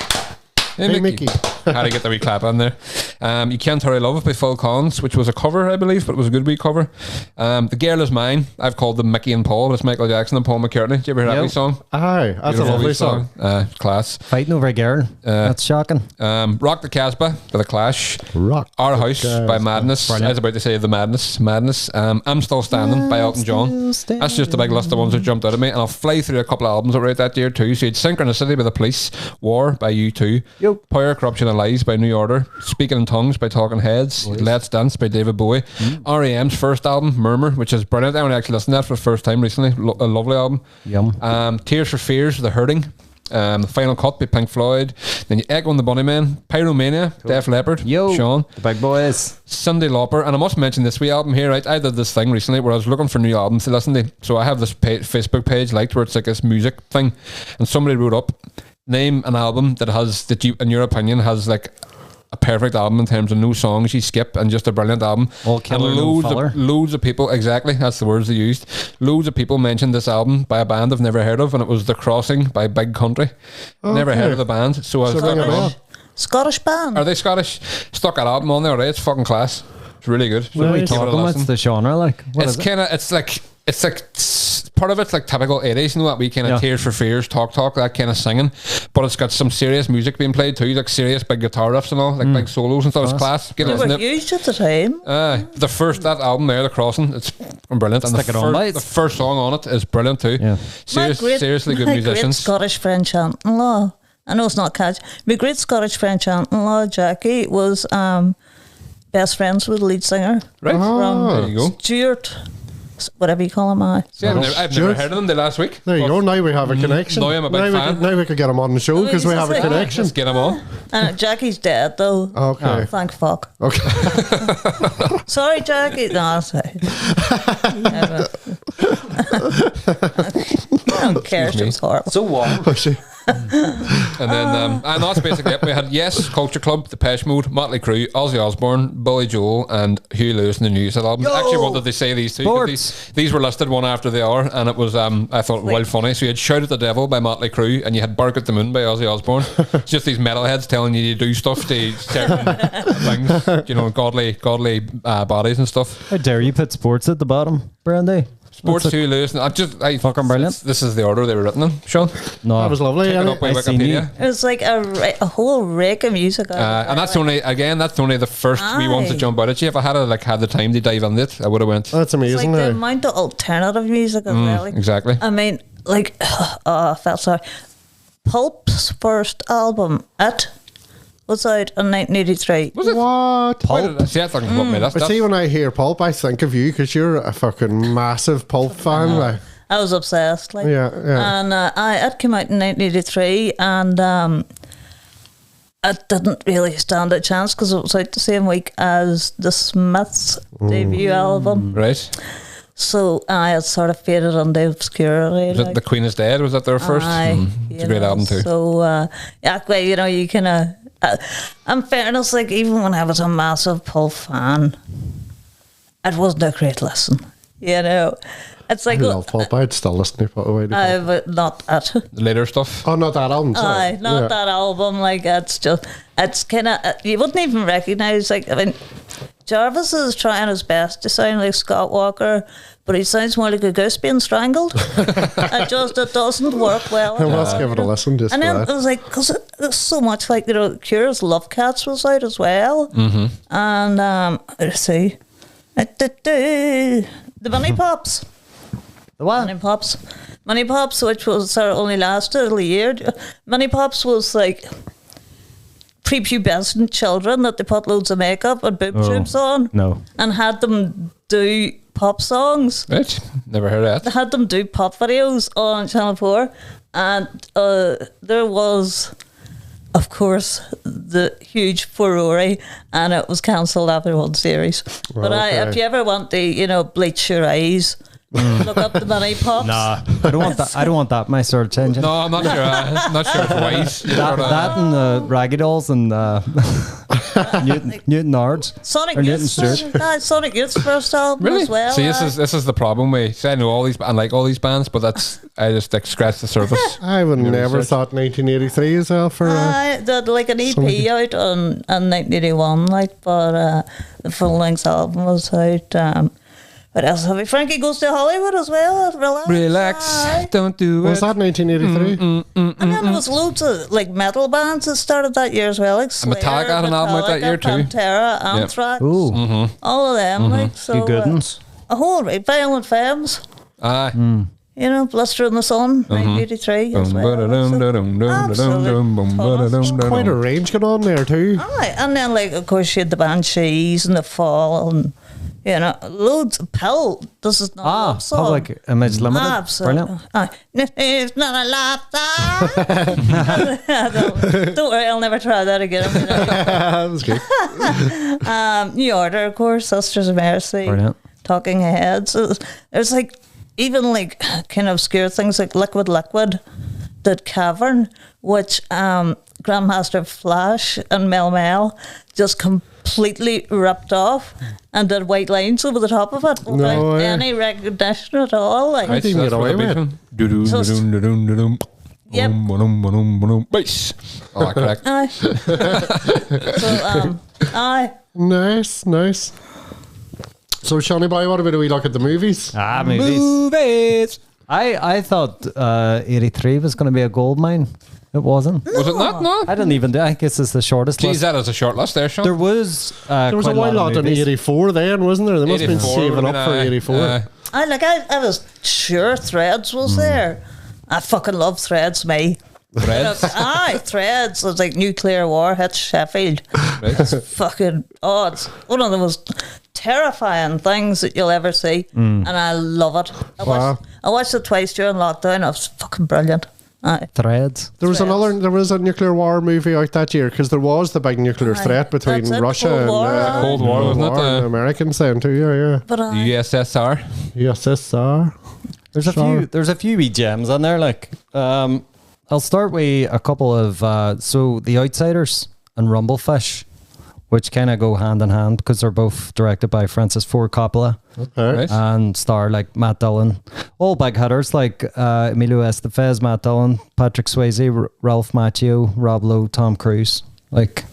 Hey Mickey. How to get the wee clap on there. You Can't Hurry Love by Phil Collins, which was a cover, I believe, but it was a good wee cover. The Girl Is Mine. I've called them Mickey and Paul, but it's Michael Jackson and Paul McCartney. Did you ever hear that wee song? Aye, that's Beautiful a lovely song. Class. Fighting over a girl. That's shocking. Rock the Casbah by The Clash. Rock Our House by Madness. Brilliant. I was about to say The Madness. I'm Still Standing by Elton John. That's just a big list of ones that jumped out at me, and I'll fly through a couple of albums that were out that year too. So you had Synchronicity by The Police, War by U2, Power, Corruption and Lies by New Order, Speaking in Tongues by Talking Heads, Let's Dance by David Bowie, R.E.M's first album, Murmur, which is brilliant. I only actually listened to that for the first time recently. A lovely album. Yum. Tears for Fears, The Hurting. The Final Cut by Pink Floyd. Then you Echo and the Bunnymen, Pyromania, Def Leppard, Sean, the big boys, Cyndi Lauper. And I must mention this wee album here, right? I did this thing recently where I was looking for new albums to listen to. So I have this Facebook page liked where it's like this music thing, and somebody wrote up, name an album that you, in your opinion, has like a perfect album in terms of no songs you skip and just a brilliant album. All killer, and loads of people, exactly, that's the words they used. Loads of people mentioned this album by a band I've never heard of, and it was The Crossing by Big Country. Never heard of the band, so I was Scottish band. Are they Scottish? Stuck that album on there, right? It's fucking class. It's really good. What are we talking about? What's the genre like? It's kind of, it's like part of it's like typical 80s, you know, that we kind of Tears for Fears, talk, that kind of singing, but it's got some serious music being played too, like serious big guitar riffs and all, like big solos and stuff. It's class. They were used at the time. That album there, The Crossing, it's brilliant. And the first song on it is brilliant too. Seriously good musicians. Great Scottish French aunt-in-law. I know it's not catchy. My great Scottish French aunt-in-law, Jackie, was best friends with the lead singer. Right. There you go. Stuart, whatever you call him. I've never heard of them the last week. There you go. Now we have a connection. Now I'm a big fan. Now we could get him on the show because we have a connection. Let's get him on. And Jackie's dead though. Okay. Oh, thank fuck. Okay. Sorry, Jackie. No, sorry. I don't care. She was horrible. So what? Was she? And then and that's basically it. We had Culture Club, Depeche Mode, Motley Crue, Ozzy Osbourne, Billy Joel, and Huey Lewis and the News albums. I actually wanted to say these two. These were listed one after the other, and it was I thought well funny. So you had Shout at the Devil by Motley Crue, and you had Bark at the Moon by Ozzy Osbourne. It's just these metalheads telling you to do stuff to certain things, you know, godly bodies and stuff. How dare you put sports at the bottom, Brandy? Sports Huey Lewis. Fucking brilliant. This is the order they were written in, Sean. No, that was lovely. Check it up by Wikipedia. It was like a whole rake of music. And that's only the first wee ones that jump out at you. If I had had the time to dive into it, I would have went. That's amazing. It's like the amount of alternative music as well. Exactly. I mean, like, I felt sorry. Pulp's first album, It, was out in 1983. Was it? What? Pulp? See, I thought But see, when I hear Pulp, I think of you because you're a fucking massive Pulp fan. Like. I was obsessed. Like, yeah. And it came out in 1983, and it didn't really stand a chance because it was out the same week as the Smiths' debut album. Right. So I had sort of faded into obscurity. Was it The Queen is Dead? Was that their first? It's a great album too. So, you know, you kind of... in fairness, like, even when I was a massive Pulp fan, it wasn't a great listen, you know. It's like I love pop. I'd still listen to pop. but not that. The later stuff. Oh, not that album. Sorry. Aye, not that album. Like it's kind of you wouldn't even recognise. Like I mean, Jarvis is trying his best to sound like Scott Walker, but he sounds more like a goose being strangled. It doesn't work well. I must give it a listen. Just and then for it that. was like because it's so much like Cure's Love Cats was out as well, and let's see, the Money Pops. The what? Money Pops, which was only lasted a year. Money Pops was like prepubescent children that they put loads of makeup and boob tubes on. No. And had them do pop songs. Right. Never heard of They that. had them do pop videos on Channel 4. And there was, of course, the huge furore, and it was cancelled after one series. But if you ever want to, bleach your eyes, look up the Money Pops. Nah, I don't want that. I don't want that. My search engine. No, I'm not sure. I'm not sure it's wise. That and the Raggy Dolls and Newton Ards. Sonic Or Newton Youth's Stewart. Sonic Youth's first album Really? as well. See, this is the problem. I know all these, I like all these bands, but I just scratch the surface. I would never thought 1983 as well for. They had like an EP out on 1981, but the full length album was out. What else have we? Frankie Goes to Hollywood as well. Relax, Aye. don't do it. Was that 1983? And then there was loads of like metal bands that started that year as well, like Slayer, Metallica had an album out that year too. Pantera, Anthrax, Ooh, all of them. Like so, you good ones. a whole Violent Femmes. Aye. Bluster in the Sun, 1983 as well. Quite a range going on there too. Aye, and then like of course you had the Banshees and the Fall and loads of Pill. This is not a love song. Public Image Limited. Absolutely. Brilliant. Aye. It's not a love song. Don't worry, I'll never try that again. That was good. New Order, of course, Sisters of Mercy, Brilliant. Talking Heads. There's like even like kind of obscure things like Liquid did Cavern, which Grandmaster Flash and Mel just completely ripped off and did white lines over the top of it without any recognition at all. Like, I didn't get away with it. Yep. Bass. Oh, that correct. Aye. So, aye. Nice. So, Shawnee Boy, what about we look at the movies? Movies. I thought 83 was going to be a gold mine. It wasn't. Was it not? No. I didn't even do. I guess it's the shortest Geez, list. that is a short list there, Sean. There was There was a while lot in 84 then, wasn't there? They must have been saving up for 84. I was sure Threads was there. I fucking love Threads, me. Threads. Aye, Threads. It's like nuclear war hits Sheffield. It's fucking it's one of the most terrifying things that you'll ever see, and I love it. I watched it twice during lockdown. It was fucking brilliant. Aye. Threads. There was a nuclear war movie out that year because there was the big nuclear threat between That's it, Russia Cold and War, Cold War, wasn't it? and the Americans then too. Yeah. But The USSR. USSR. There's a few wee gems on there. Like, I'll start with a couple of so The Outsiders and Rumblefish, which kind of go hand in hand because they're both directed by Francis Ford Coppola. Okay. Right. And star like Matt Dillon, all big hitters like Emilio Estevez, Matt Dillon, Patrick Swayze, Ralph Macchio, Rob Lowe, Tom Cruise. Like,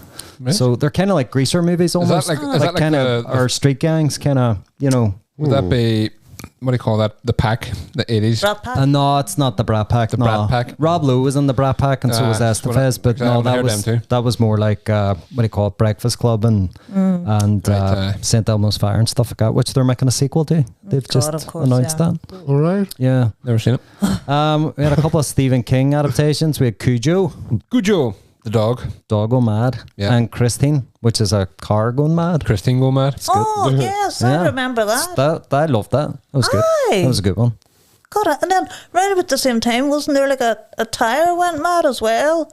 so they're kind of like greaser movies almost. Is that like kind of or street gangs, kind of Would that be, what do you call that? The Pack, the 80s. Brat Pack. no, it's not the Brat Pack. The Brat Pack. Rob Lowe was in the Brat Pack, and so was Estevez. But no, that was more like what do you call it? Breakfast Club and St Elmo's Fire and stuff like that, which they're making a sequel to. They've just of course, announced that. All right. Yeah. Never seen it. We had a couple of Stephen King adaptations. We had Cujo, Cujo, the dog. Dog Go Mad, and Christine, which is a car going mad. Christine go mad. Oh yes, I remember that. I loved that. That was good. Aye. That was a good one. God, and then right about the same time, wasn't there like a tire went mad as well?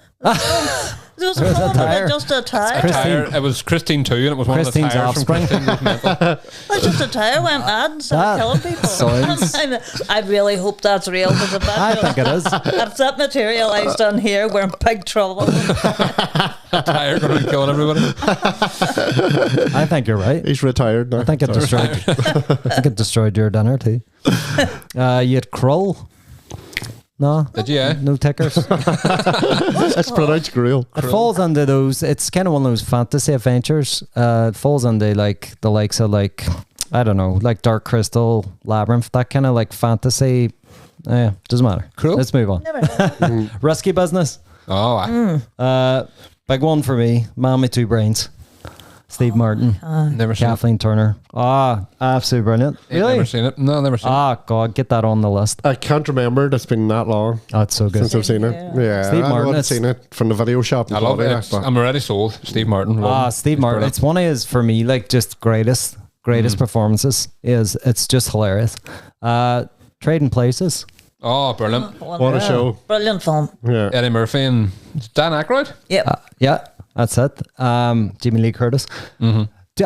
There was a problem with just a tire. It was Christine too, and it was one Christine's of the tires offspring. from Christine. Well, just a tire went mad and started killing people. sounds- I really hope that's real because if I think it is. if that materialised on here, we're in big trouble. A tire going around killing everybody. I think you're right. He's retired now. I think it destroyed. I think it destroyed your dinner too. You had Krull. No, Did you? Eh? no tickers. It's pronounced grill. It falls under those. It's kind of one of those fantasy adventures. It falls under like the likes of like I don't know, like Dark Crystal, Labyrinth, that kind of like fantasy. Yeah, doesn't matter. Cool. Let's move on. Never heard. Risky business. Oh, Big one for me. Man with two brains. Steve Martin, never seen Kathleen Turner. Absolutely brilliant. it. Really? Never seen it. No, never seen it. God, get that on the list. I can't remember. It's been that long Oh, it's so good. since I've seen it. Yeah, Steve I Martin, have seen it from the video shop. I love it. I'm already sold. Steve Martin. Steve Martin. Brilliant. It's one of his, for me, like just greatest performances. It's just hilarious. Trading Places. Oh, brilliant. What a show. Brilliant film. Yeah. Eddie Murphy and Dan Aykroyd. Yep. Yeah, that's it. Jamie Lee Curtis.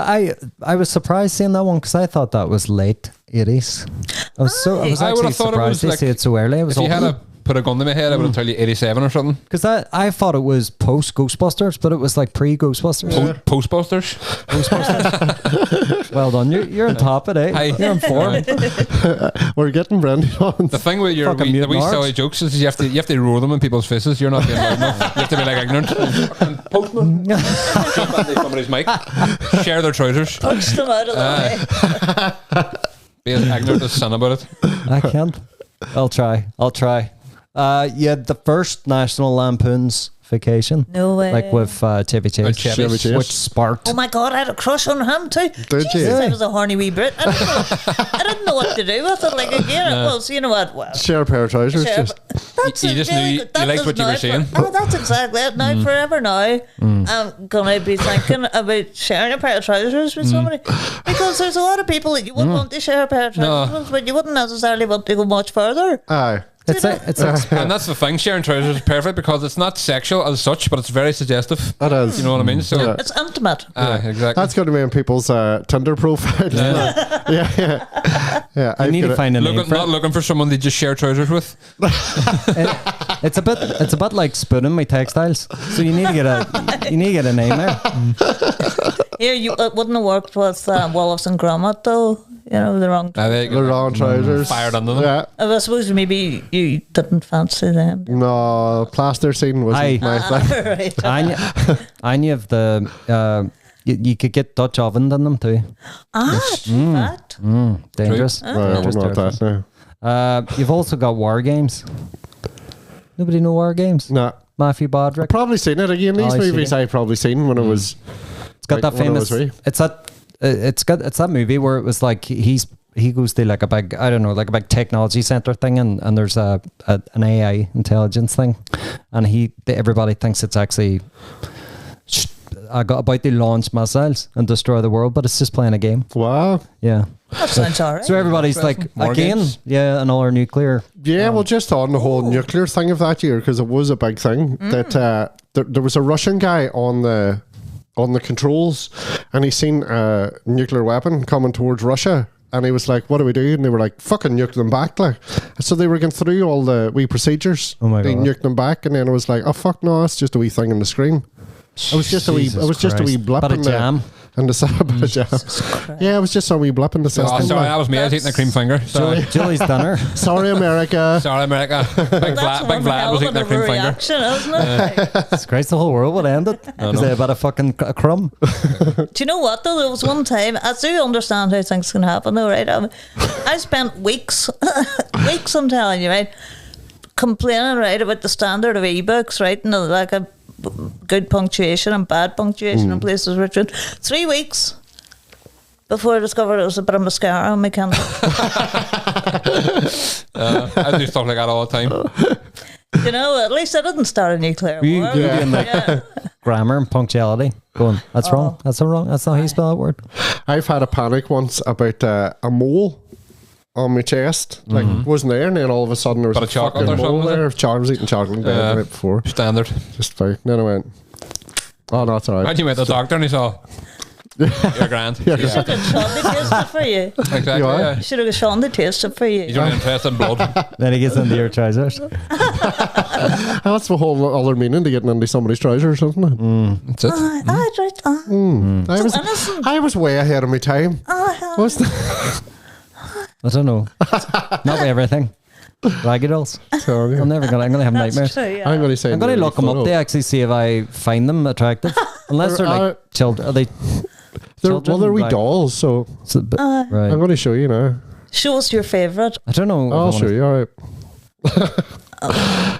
I was surprised seeing that one because I thought that was late 80s. I was I actually would've thought it was surprised to like- see it so early. It was If you had put a gun to my head, I would have told you 87 or something. because I thought it was post Ghostbusters, but it was like pre Ghostbusters. Postbusters. Well done, you're on top of it. Hi. You're in form. We're getting brandy on. The thing with your Fucking the wee mutant silly arts. jokes is you have to roll them in people's faces. You're not being loud enough. You have to be like ignorant. Fucking postman. Jump into somebody's mic. Share their trousers. Punch them out of the way. Be as ignorant as sin about it. I can't. I'll try. Yeah, the first National Lampoon's Vacation. No way. Like with Chevy Chase, Chevy Chase. which sparked. Oh my God, I had a crush on him too. Did you? Jesus, I was a horny wee Brit. I didn't know what to do with it. Like again, it was, you know what? Well, Share a pair of trousers. sure, Just that's You it, just knew really you good. That liked is what you were now saying. that's exactly it. Now, forever now, I'm going to be thinking about sharing a pair of trousers with somebody because there's a lot of people that you wouldn't want to share a pair of trousers with, but you wouldn't necessarily want to go much further. aye. It's And that's the thing. Sharing trousers is perfect because it's not sexual as such, but it's very suggestive. It is. You know what I mean? So, Yeah. It's intimate. exactly. That's going to be in people's Tinder profile. Yeah. you need to find a name for not it. looking for someone they just share trousers with. It's a bit like spooning my textiles. So you need to get a name there. Here, it wouldn't have worked with Wallace and Gromit though. You know, the wrong. They The wrong trousers. fired under them. Yeah. I suppose maybe you didn't fancy them. No, plaster scene wasn't my thing. Right. And you have the you could get Dutch oven in them too. In fact. Dangerous. Right, I wouldn't want that now. You've also got war games. Nobody know war games. No. Matthew Broderick. Probably seen it again. These I've seen movies it. I probably seen when I was. It's got like, that when I was famous. wee. It's that movie where it was like he goes to like a big, I don't know, like a big technology center thing, and there's an AI intelligence thing, and everybody thinks it's actually about to launch missiles and destroy the world, but it's just playing a game. Wow. Yeah. That sounds alright. So everybody's like, More again, games. yeah, another nuclear. Yeah, well, just on the whole nuclear thing of that year, because it was a big thing that there was a Russian guy on the controls, and he seen a nuclear weapon coming towards Russia, and he was like, "What do we do?" And they were like, "Fucking nuke them back!" Like, so they were going through all the wee procedures. Oh my they God. nuked them back, and then it was like, "Oh fuck no, it's just a wee thing on the screen." It was just a wee. Jesus It was just a wee Christ. blip Bit of in jam. and the bit of jam. Yeah, it was just a wee blip in the system. Oh, sorry, that was me. I was eating a cream finger. Sorry, Julie's dinner. Sorry, America. sorry, America. Big Vlad was eating a cream finger. reaction, isn't it? It's Christ, the whole world would end it. Is it about a crumb? Do you know what though? There was one time, I do understand how things can happen though, right? I spent weeks, I'm telling you, right, complaining, right, about the standard of ebooks, right, and like a good punctuation and bad punctuation in places where it should. 3 weeks before I discovered it was a bit of mascara on my camera. I do stuff like that all the time. You know, at least I didn't start a nuclear You war. being like Yeah. grammar and punctuality. Going, that's wrong. That's not wrong. That's not how you spell that word. I've had a panic once about a mole on my chest. Like, wasn't there, and then all of a sudden there was But a a chocolate fucking or mole something, there. I was eating chocolate in bed the night before. Standard. Just fine. Then I went, Oh, no, it's all right. And you went to the doctor and he saw, you're grand. Yeah. Yeah. Should have Sean to taste it for you. Exactly, You are? yeah. Should have Sean to taste it for you. He's only interested in blood. Then he gets into your trousers. That's the whole other meaning to getting into somebody's trousers, isn't it? That's it. I was way ahead of my time. What's the I don't know. Not everything. Raggy Dolls. Sorry. I'm gonna have nightmares. True, yeah. I'm going to say. I'm gonna look them up to actually see if I find them attractive. Unless they're like children. Are they? Well, they're wee Like- dolls, so Right. I'm going to show you now. Show us your favourite. I don't know. I'll show you. All right.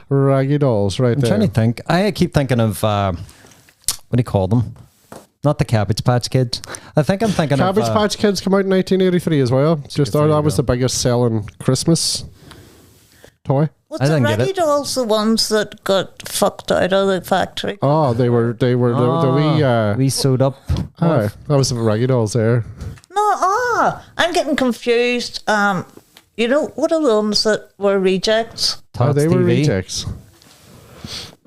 Raggy Dolls, right I'm there. trying to think. I keep thinking of what do you call them? Not the Cabbage Patch Kids. I think I'm thinking Cabbage of Patch Kids come out in 1983 as well. Just there you that was go. the biggest selling Christmas toy. Was I the didn't get Raggy it. Dolls the ones that got fucked out of the factory? Oh, they were the wee. we sewed up. Aye, that was the Raggy Dolls there. No, I'm getting confused. You know, what are the ones that were rejects? Oh, they were TV. rejects.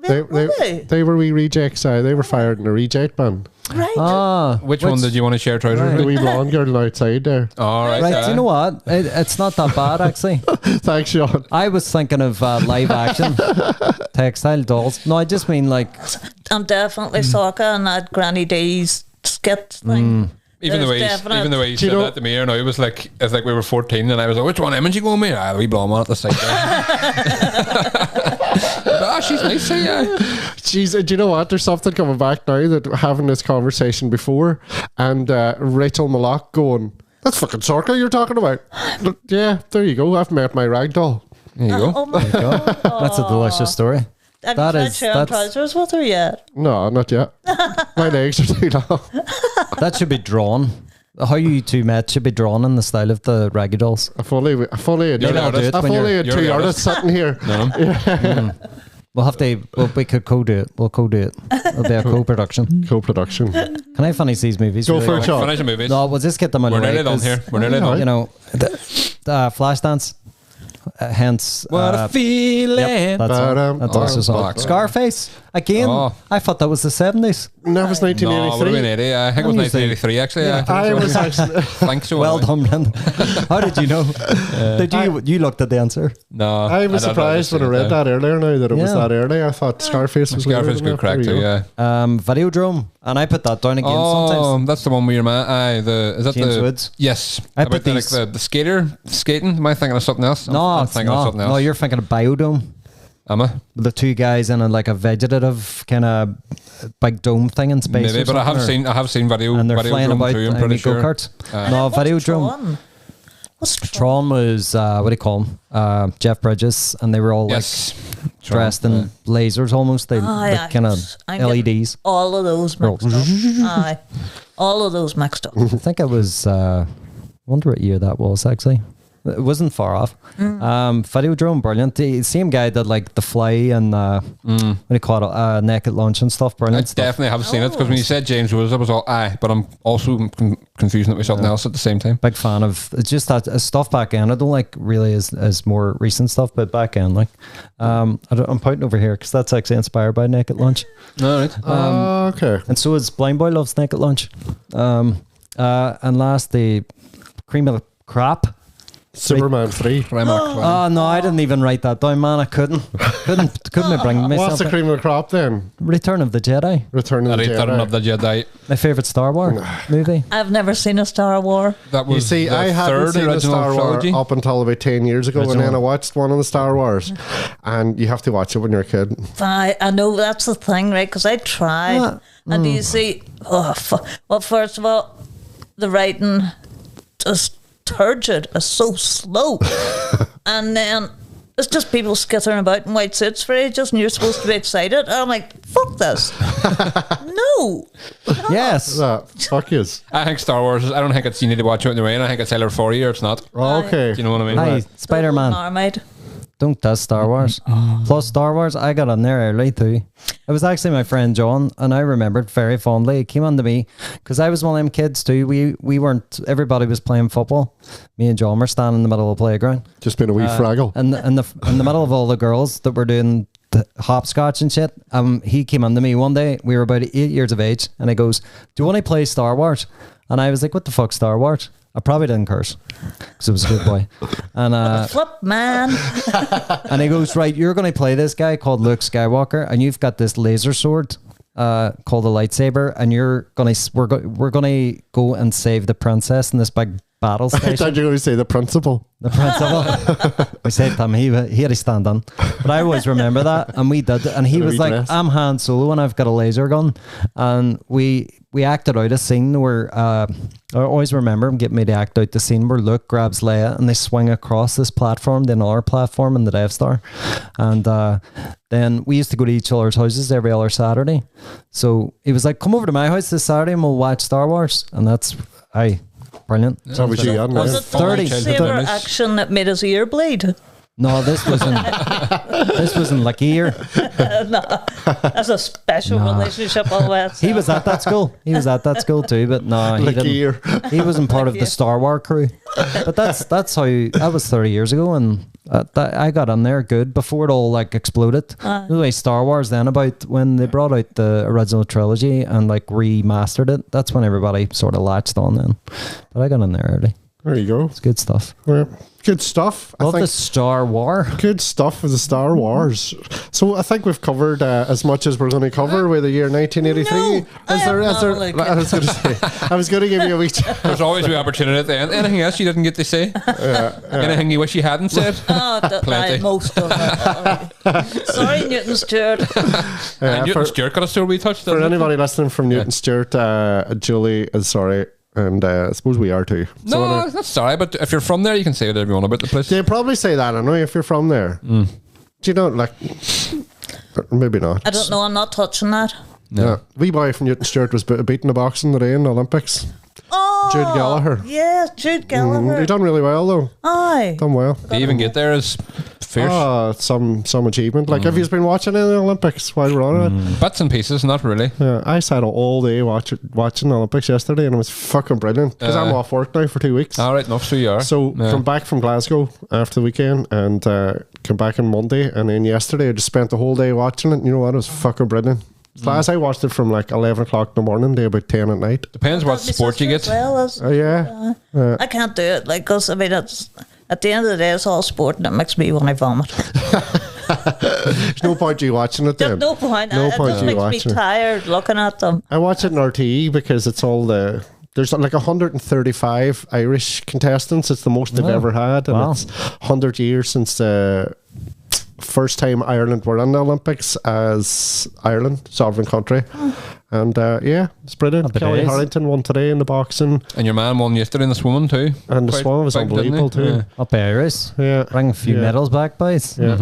Were they? They were wee rejects. They were fired in a reject bin. Right. Ah, Which one did you want to share trousers Right. The with? wee blonde girl outside there. All right. Right, do you know what? It's not that bad actually. Thanks, Sean. I was thinking of live action textile dolls. No, I just mean like I'm definitely soccer and that Granny D's skit thing. Even the way you Do you said know- that to me, you know, it was like we were 14, and I was like, "Which one, Em? And she go with me? Ah, the wee blonde one at the side." Ah, she's nice, yeah. Jeez, do you know what? There's something coming back now that having this conversation before, and Rachel Malloch going, "That's fucking soccer you're talking about." Yeah, there you go. I've met my rag doll. There you go. Oh my god. that's a delicious story. Have That you tried is- sharing that's- trousers with her yet? No, not yet. My legs are too long. That should be drawn. How you two met should be drawn in the style of the Raggy Dolls. If only had You're the artist. if when only you're- had you're two the artists sitting here. We'll have to. We could co-do it. We'll co-do it. It'll be a co-production. Co-production. Can I finish these movies? Go really for it, quick? Sean. Finish the movies. No, we'll just get them on We're the way, nearly done 'cause, here. We're nearly done. You know, the Flashdance. Hence, What a feeling. yep, that's Ba-dum. that's also song. Black. Scarface again. Oh. I thought that was the 70s. And that was No, it would have been 1983. 80. I think it was I'm usually- 1983, actually. Yeah, I was actually. Thanks so Well much. done, Brendan. How did you know? Did you looked at the answer? No. I was don't know, surprised when I just read that earlier now that it was Yeah. that early. I thought Scarface was Scarface later is than good that. crack There too, you go. yeah. Videodrome, and I put that down again Oh, sometimes. that's the one where your man. Aye, is that James the Woods. Yes, I about put the, these- the skater skating. Am I thinking of something else? No, I'm it's thinking of not. something else. No, you're thinking of Biodome. Am I? The two guys in a like a vegetative kind of big dome thing in space. Maybe, or but I something, have seen video. and they're video flying drum about too, I'm in pretty wee sure. go-karts. Aye. No, What's Videodrome. Tron? What's Tron? Tron was what do you call him? Jeff Bridges, and they were all Yes, like dressed in lasers almost. They Aye, kind of I'm getting LEDs. All of those mixed up. Aye. All of those mixed up. I think it was. I wonder what year that was actually. It wasn't far off. Videodrome, brilliant. The same guy did like the Fly and what do you call it? Naked Lunch and stuff. I Brilliant stuff. definitely have seen it because when you said James Woods, I was all aye, but I'm also confusing it with something else at the same time. Big fan of it's just that stuff back end. I don't like really as more recent stuff, but back end like I'm pointing over here because that's actually inspired by Naked Lunch, All right. Okay. and so is Blind Boy Loves Naked Lunch. And last the Cream of the Crop. Superman 3. Oh no, I didn't even write that down, man. I couldn't bring myself. What's the cream of the crop then? Return of the Jedi, Return of the Return Jedi. of the Jedi. my favorite Star Wars movie. I've never seen a Star Wars. That was You see, the I hadn't third seen the original Star Wars trilogy. up until about 10 years ago, and then I watched one of the Star Wars. And you have to watch it when you're a kid. I know that's the thing, right? Because I tried. And do you see, well, first of all, the writing just turgid is so slow. And then it's just people skittering about in white suits for ages and you're supposed to be excited. And I'm like, fuck this. No. Yes, Fuck yous. I think Star Wars. I don't think it's you need to watch it in the rain. I think it's either for you or it's not. Okay. Do you know what I mean? hi Spider-Man. Marmite. Don't test Star Wars. Plus Star Wars, I got on there early too. It was actually my friend John, and I remembered very fondly. It came on to me because I was one of them kids too. We weren't. Everybody was playing football. Me and John were standing in the middle of the playground, Just been a wee fraggle. and in the middle of all the girls that were doing the hopscotch and shit. He came on to me one day. We were about 8 years of age, and he goes, "Do you want to play Star Wars?" And I was like, "What the fuck, Star Wars?" I probably didn't curse because I was a good boy. And Flip, man. and he goes, "Right, you're going to play this guy called Luke Skywalker, and you've got this laser sword called a lightsaber, and we're gonna go and save the princess in this big battle station." I thought you were going to say the principal. The principal. We saved him. He had a stand on, but I always remember that, and we did. And he was like, dress. "I'm Han Solo, and I've got a laser gun," and we acted out a scene where I always remember him getting me to act out the scene where Luke grabs Leia and they swing across this platform, the another platform in the Death Star, and then we used to go to each other's houses every other Saturday. So he was like, "Come over to my house this Saturday and we'll watch Star Wars," and that's brilliant. Is that what you got, Was man? it 30. the saber action that made his ear bleed? No, this wasn't like a year. No, that's a special relationship always. He was at that school. He was at that school too, but no, he Like a didn't. year. He wasn't part of the Star Wars crew. But that's how that was 30 years ago, and I got on there good before it all like exploded. The way Star Wars then, about when they brought out the original trilogy and like remastered it, that's when everybody sort of latched on then. But I got in there early. There you go. It's good stuff. Yeah. Good stuff. Love the Star Wars. Good stuff with the Star Wars. So I think we've covered as much as we're going to cover with the year 1983. No, I was going to give you a wee. There's always the opportunity at the end. Anything else you didn't get to say? Anything you wish you hadn't said? Plenty. Most of it. Sorry, Newton Stewart. Newton Stewart got a story we touched For on. anybody listening from Newton Stewart, Julie is sorry. And I suppose we are too. So No, that's sorry, but if you're from there, you can say whatever you want about the place. they probably say that anyway if you're from there. Do you know, like, maybe not. I don't know. I'm not touching that. No. Yeah. Wee boy from Newton Stewart was beating the boxing today in the Olympics. Oh, Jude Gallagher. Yes, Jude Gallagher. He done really well though. Aye. Done well. To even get there is fierce. Some achievement. Like, have you been watching any of the Olympics while we're on it? Bits and pieces, not really. Yeah, I sat all day watching the Olympics yesterday, and it was fucking brilliant because I'm off work now for 2 weeks. All right, enough, so you are. So come back from Glasgow after the weekend and come back on Monday, and then yesterday I just spent the whole day watching it. And you know what? It was fucking brilliant. Last I watched it from like 11 o'clock in the morning to about 10 at night. Depends what My sport you sister get. as well is- Yeah. I can't do it. Like, cause I mean, it's at the end of the day, it's all sport, and it makes me want to vomit. There's no point you watching it then. There's no point. No It point just you makes me watching it. tired looking at them. I watch it in RTE because it's all there's like 135 Irish contestants. It's the most they've ever had, and Wow. it's 100 years since the first time Ireland were in the Olympics as Ireland, sovereign country. And yeah, it's brilliant. Happy Kelly days. Harrington won today in the boxing, And your man won yesterday in the swimming too. and the Quite swan was big, didn't he? unbelievable too. Yeah. Up Irish. Yeah. Bring a few Yeah. medals back, boys. Yeah.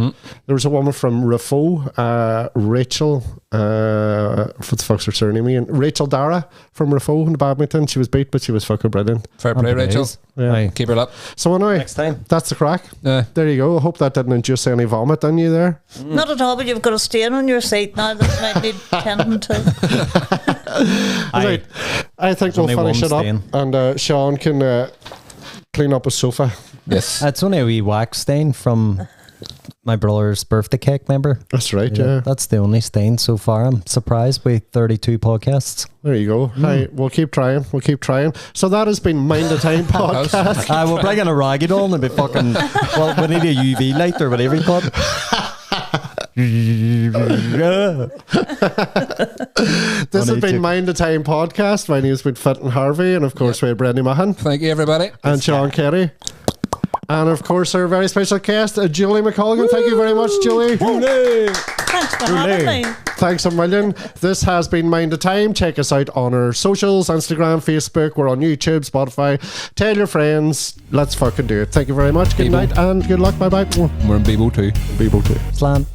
There was a woman from Rafo, Rachel, what the fuck's her surname again? Rachel Dara from Rafo in badminton. She was beat, but she was fucking brilliant. Fair play, Happy Rachel. days. Yeah. Aye. Keep her up. So anyway, Next time. that's the crack. Yeah. There you go. I hope that didn't induce any vomit on you there. Not at all, but you've got a stain on your seat now that might need tending to. Right. I think we'll only finish one it up, stain. and Sean can clean up his sofa. Yes. It's only a wee wax stain from my brother's birthday cake, remember? That's right, yeah. That's the only stain so far. I'm surprised with 32 podcasts. There you go. Hi, we'll keep trying. We'll keep trying. So that has been Mind the Time podcast. We'll bring in a Raggy Doll and it'll be fucking... Well, we need a UV light or whatever you call it. This has been Mind the Time podcast. My name's been Fenton Harvey, and of course we have Brendan Mahan Thank you, everybody. and Sean Kerry. And of course our very special guest, Julie McColgan. Thank you very much, Julie. Thanks for having me. Thanks a million. This has been Mind the Time. Check us out on our socials, Instagram, Facebook. We're on YouTube, Spotify. Tell your friends. Let's fucking do it. Thank you very much. Good Bebo. night and good luck. Bye bye. We're in Bebo too. Bebo too. Slam.